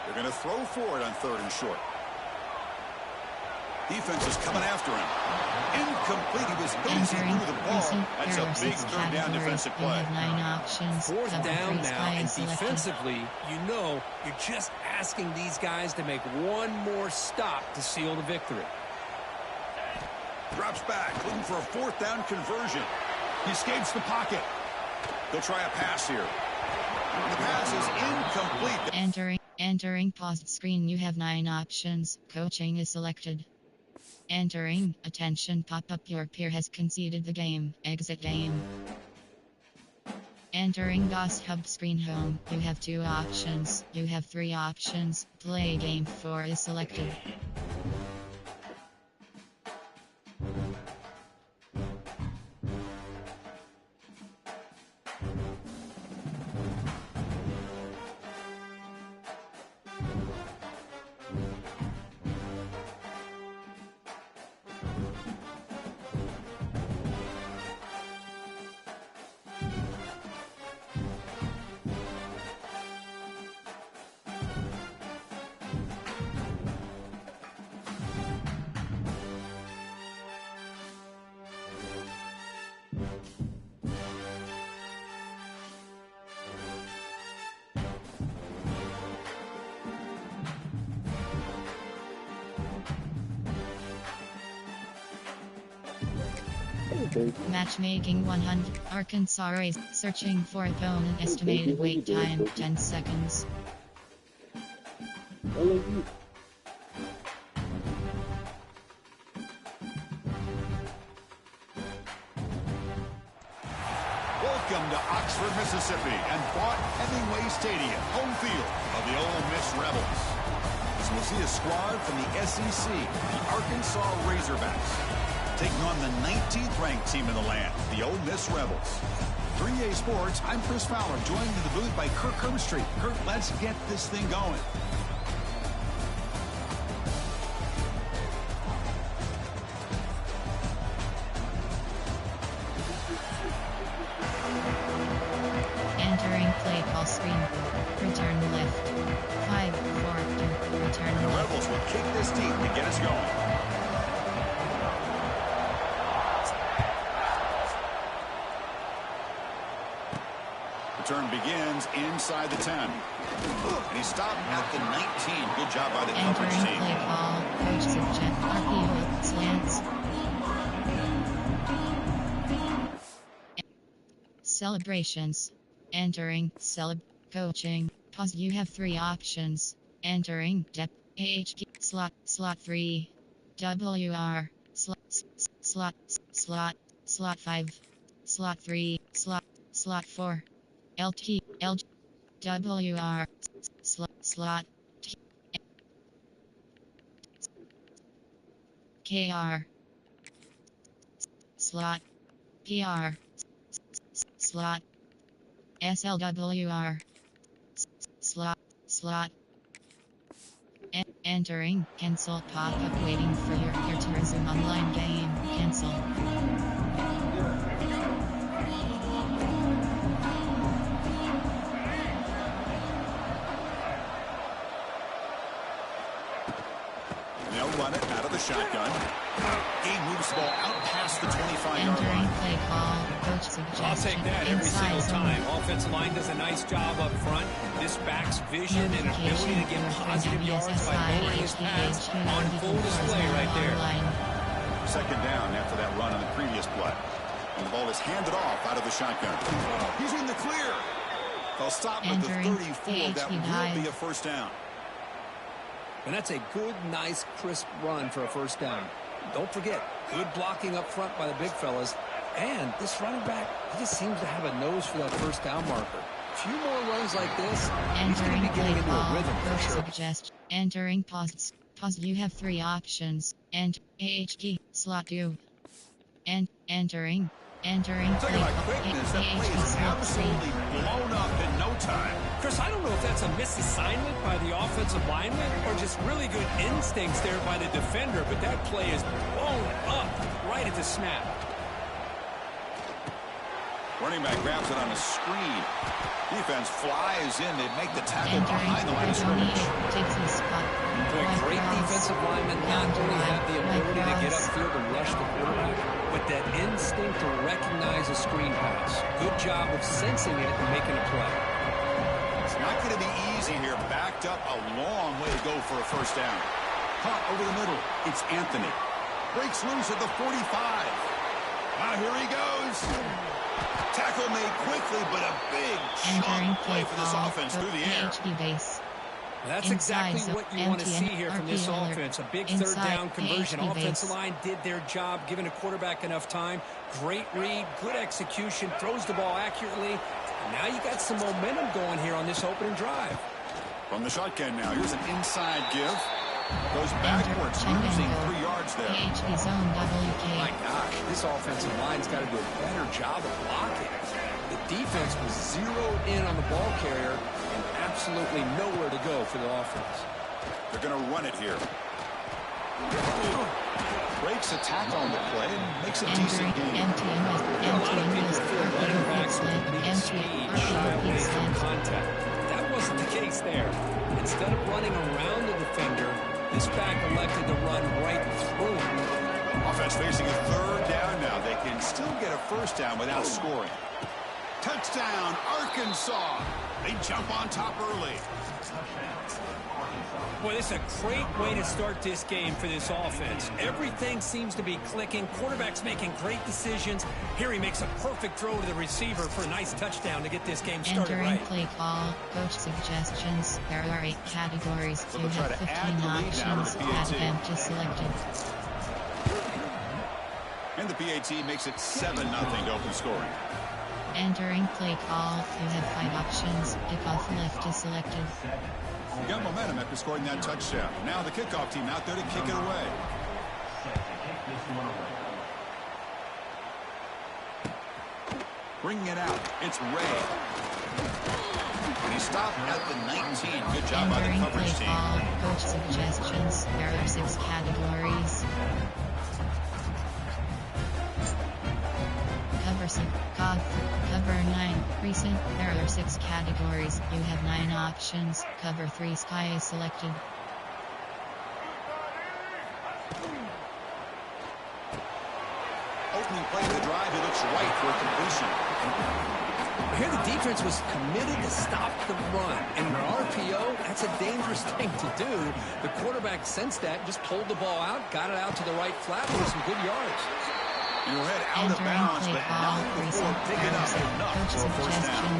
They're going to throw for it on 3rd and short. Defense is coming after him. Incomplete. He was busy through the ball. That's a big 3rd down defensive play. 9 options. 4th down now, and defensively, you know, you're just asking these guys to make one more stop to seal the victory. Drops back, looking for a 4th down conversion. He escapes the pocket. They'll try a pass here. The pass is incomplete. Entering paused screen. You have 9 options. Coaching is selected. Entering. Attention pop-up. Your peer has conceded the game. Exit game. Entering DOS Hub screen home. You have 2 options. You have 3 options. Play game 4 is selected. Matchmaking 100. Arkansas raised. Searching for opponent. Estimated wait time 10 seconds. Welcome to Oxford, Mississippi, and Fort Hemingway Stadium, home field of the Ole Miss Rebels. So we'll see a squad from the SEC, the Arkansas Razorbacks, taking on the 19th ranked team in the land, the Ole Miss Rebels. 3A Sports, I'm Chris Fowler, joined in the booth by Kirk Herbstreit. Kirk, let's get this thing going. Entering play call screen. Return left. 5, 4, 2. Return The left. Rebels will kick this deep to get us going. Return begins inside the 10. And he stopped at the 19. Good job by the coverage Entering team. play call. Coach suggest RPO slants. Celebrations. Entering coaching. Pause. You have 3 options. Entering depth AHP slot 3 WR slot 5 slot 3 slot 4 LT WR slot KR slot PR Slot. SLWR. Slot. Entering. Cancel pop-up waiting for your to resume online game. Cancel. They'll run it out of the shotgun. He moves the ball out past the 25-yard line. Play call. Coach suggestion. I'll take that every single time. Offensive line does a nice job up front. This back's vision and ability to get positive yards by lowering his pass on full display right there. Second down after that run on the previous play. And the ball is handed off out of the shotgun. He's in the clear. They'll stop at the 34. That will be a first down. And that's a good, nice, crisp run for a first down. Don't forget, good blocking up front by the big fellas. And this running back, he just seems to have a nose for that first down marker. A few more runs like this, he's going to be getting into a rhythm for sure. Entering pause. You have 3 options. Enter AHD slot 2. And entering. Talking about quickness, that play is absolutely blown up in no time. Chris, I don't know if that's a misassignment by the offensive lineman or just really good instincts there by the defender, but that play is blown up right at the snap. Running back grabs it on a screen. Defense flies in. They make the tackle behind the line of scrimmage. Great defensive linemen not only have the ability to get upfield and rush the quarterback, but that instinct to recognize a screen pass. Good job of sensing it and making a play. It's not going to be easy here. Backed up a long way to go for a first down. Caught over the middle. It's Anthony. Breaks loose at the 45. Here he goes. Tackle made quickly, but a big chunk play for this offense through the air. That's exactly what you want to see here from this offense. A big third down conversion. Offensive line did their job, giving a quarterback enough time. Great read, good execution, throws the ball accurately. And now you got some momentum going here on this opening drive. From the shotgun now, here's an inside give. Goes backwards, losing 3 yards there. My gosh, this offensive line's got to do a better job of blocking. The defense was zeroed in on the ball carrier and absolutely nowhere to go for the offense. They're going to run it here. Breaks a tackle on the play and makes a decent game. A lot of people feel running backs with elite speed shy away from contact. That wasn't the case there. Instead of running around the defender, this back elected to run right through him. Offense facing a third down now. They can still get a first down without scoring. Touchdown, Arkansas. They jump on top early. Boy, this is a great way to start this game for this offense. Everything seems to be clicking. Quarterback's making great decisions. Here he makes a perfect throw to the receiver for a nice touchdown to get this game started right. Play call, coach suggestions. There are 8 categories. So you have 15 options. Add empty selected. And the PAT makes it 7-0 to open scoring. Entering play call. You have 5 options. Kickoff left is selected. Got momentum after scoring that touchdown. Now the kickoff team out there to kick it away. Bringing it out. It's Ray. And he stopped at the 19. Good job by the coverage team. Call, coach suggestions. There are 6 categories. Cover 9. Recent. There are 6 categories. You have 9 options. Cover 3 sky is selected. Opening play of the drive. He looks right for a completion. Here the defense was committed to stop the run. And in an RPO, that's a dangerous thing to do. The quarterback sensed that, just pulled the ball out, got it out to the right flat for some good yards. Your head out of bounds, but not before picking up enough for a first down.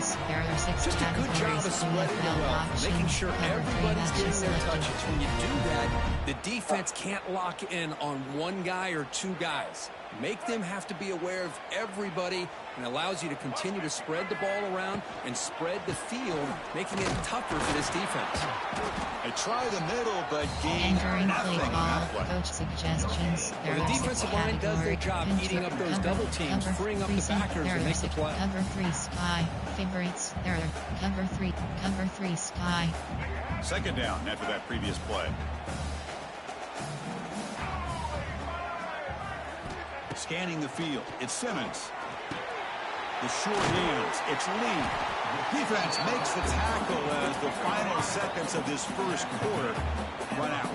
Just a good job of spreading the wealth, making sure everybody's getting their touches. When you do that, the defense can't lock in on one guy or 2 guys. make them have to be aware of everybody, and allows you to continue to spread the ball around and spread the field, making it tougher for this defense. They try the middle, but gain Entering nothing play on call, that play. coach suggestions. Well, the defensive line does their job eating up those double teams, freeing up the backers to make the play. Cover 3 sky, favorites, there, cover 3 sky. Second down after that previous play. Scanning the field, it's Simmons. The short hands, it's Lee. Defense makes the tackle as the final seconds of this first quarter run out.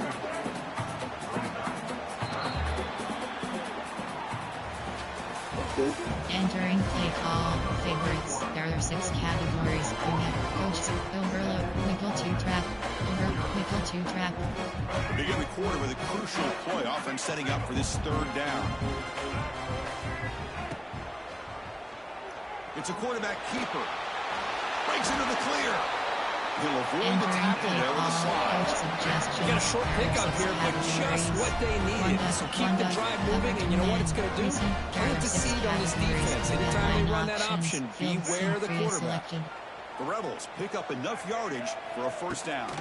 Entering play call, favorites. There are 6 categories. Coach, overload, wiggle to trap, wiggle to trap. We begin the quarter with a crucial play, offense setting up for this third down. It's a quarterback keeper. Breaks into the clear. He'll avoid the tackle there with a slide. You got a short pickup here, but just what they needed. So keep the drive moving, and you know what it's going to do? Plant the seed on this defense. Anytime they run that option, beware the quarterback. The Rebels pick up enough yardage for a first down.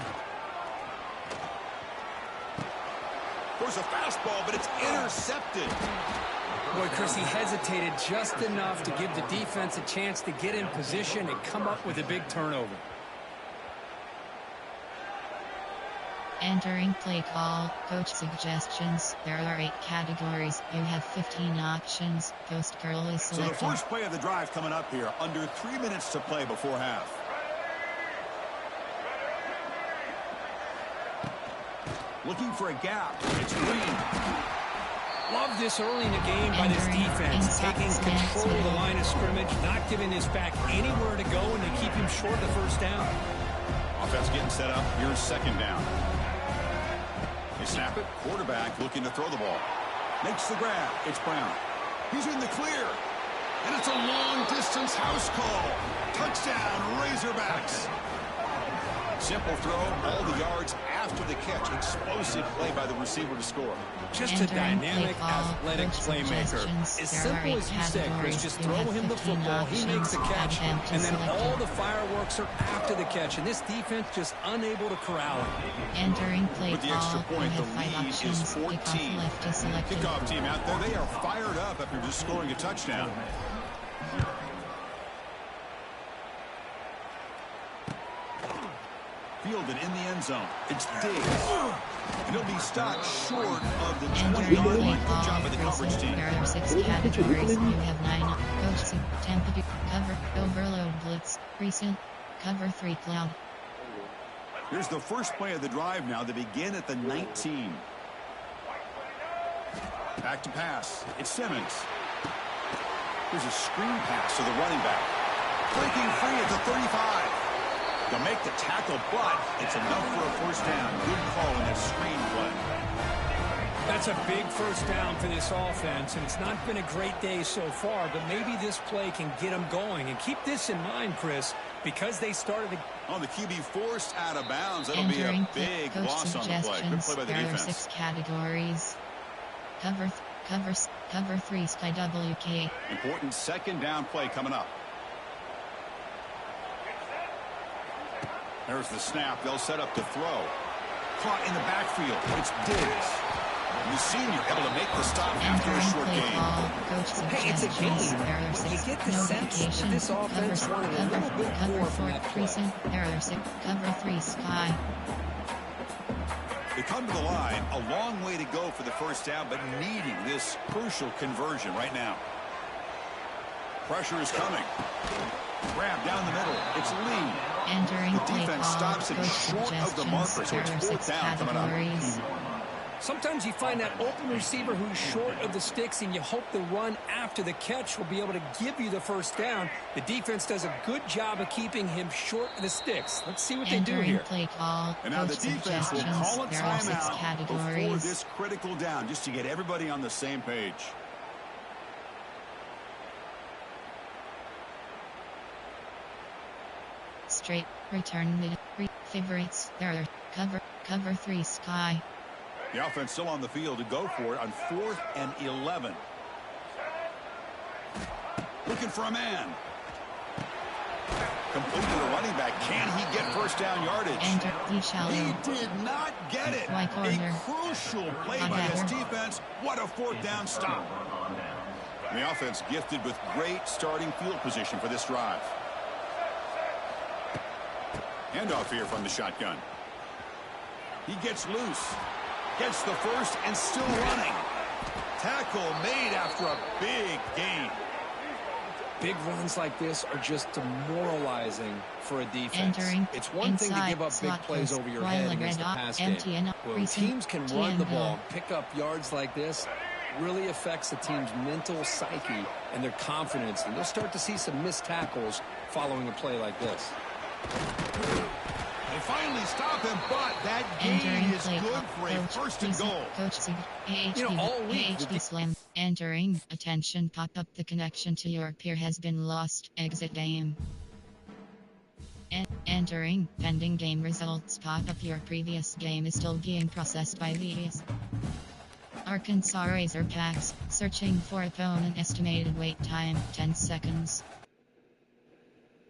There's a fastball, but it's intercepted. Boy, Chris, he hesitated just enough to give the defense a chance to get in position and come up with a big turnover. Entering play call, coach suggestions. There are 8 categories. You have 15 options. Ghost girl is selected. So the first play of the drive coming up here. Under 3 minutes to play before half. Looking for a gap. It's Green. Love this early in the game by this defense, taking control of the line of scrimmage, not giving this back anywhere to go, and they keep him short of the first down. Offense getting set up. Here's second down. They snap it. Quarterback looking to throw the ball. Makes the grab. It's Brown. He's in the clear. And it's a long-distance house call. Touchdown, Razorbacks. Simple throw, all the yards after the catch. Explosive play by the receiver to score. Just a dynamic, athletic playmaker. As simple as you said, Chris, just throw him the football, he makes the catch, and then all the fireworks are after the catch, and this defense just unable to corral him. Entering play With the extra call, point, you the have 5 lead is options. 14. Kickoff left is selected. Kickoff team out there, they are fired up after just scoring a touchdown. Fielded in the end zone. It's Diggs. And he'll be stopped short of the 20-yard line. Good job by the coverage team. There are 6 categories. You have 9. Coach, tempo, cover, overload, blitz, recent, cover 3 cloud. Here's the first play of the drive now. They begin at the 19. Back to pass. It's Simmons. Here's a screen pass to the running back. Breaking free at the 35. They'll make the tackle, but it's enough for a first down. Good call in that screen play. That's a big first down for this offense, and it's not been a great day so far, but maybe this play can get them going. And keep this in mind, Chris, because they started the QB forced out of bounds. That'll be a big loss on the play. Good play by the defense. There are 6 categories. Cover 3 Sky WK. Important second down play coming up. There's the snap. They'll set up to throw. Caught in the backfield. It's Diggs. The senior able to make the stop after a short game. Hey, it's a game. But you get the sense that this offense wanted a little bit more from that play. There are 6. Cover 3 Sky. They come to the line. A long way to go for the first down, but needing this crucial conversion right now. Pressure is coming. Grab down the middle. It's Lee. Entering the defense stops it short of the marker, so it's fourth down coming up. Sometimes you find that open receiver who's short of the sticks, and you hope the run after the catch will be able to give you the first down. The defense does a good job of keeping him short of the sticks. Let's see what they do here. Play call, and now the defense will call a timeout before this critical down, just to get everybody on the same page. Straight, return mid, favorites, there are, cover 3 Sky. The offense still on the field to go for it on 4th and 11. Looking for a man. Complete to the running back. Can he get first down yardage? He did not get it. A crucial play by his defense. What a fourth down stop. The offense gifted with great starting field position for this drive. Handoff here from the shotgun. He gets loose. Gets the first and still running. Tackle made after a big gain. Big runs like this are just demoralizing for a defense. It's one thing to inside give up big plays over your head against the pass game. When teams can run the ball and pick up yards like this, really affects the team's mental psyche and their confidence. And they'll start to see some missed tackles following a play like this. They finally stop him, but that gain is good for a first and goal. All week Slam. Entering. Attention, pop up. The connection to your peer has been lost. Exit game. Entering. Pending game results. Pop up. Your previous game is still being processed by these. Arkansas Razorbacks. Searching for opponent. Estimated wait time 10 seconds.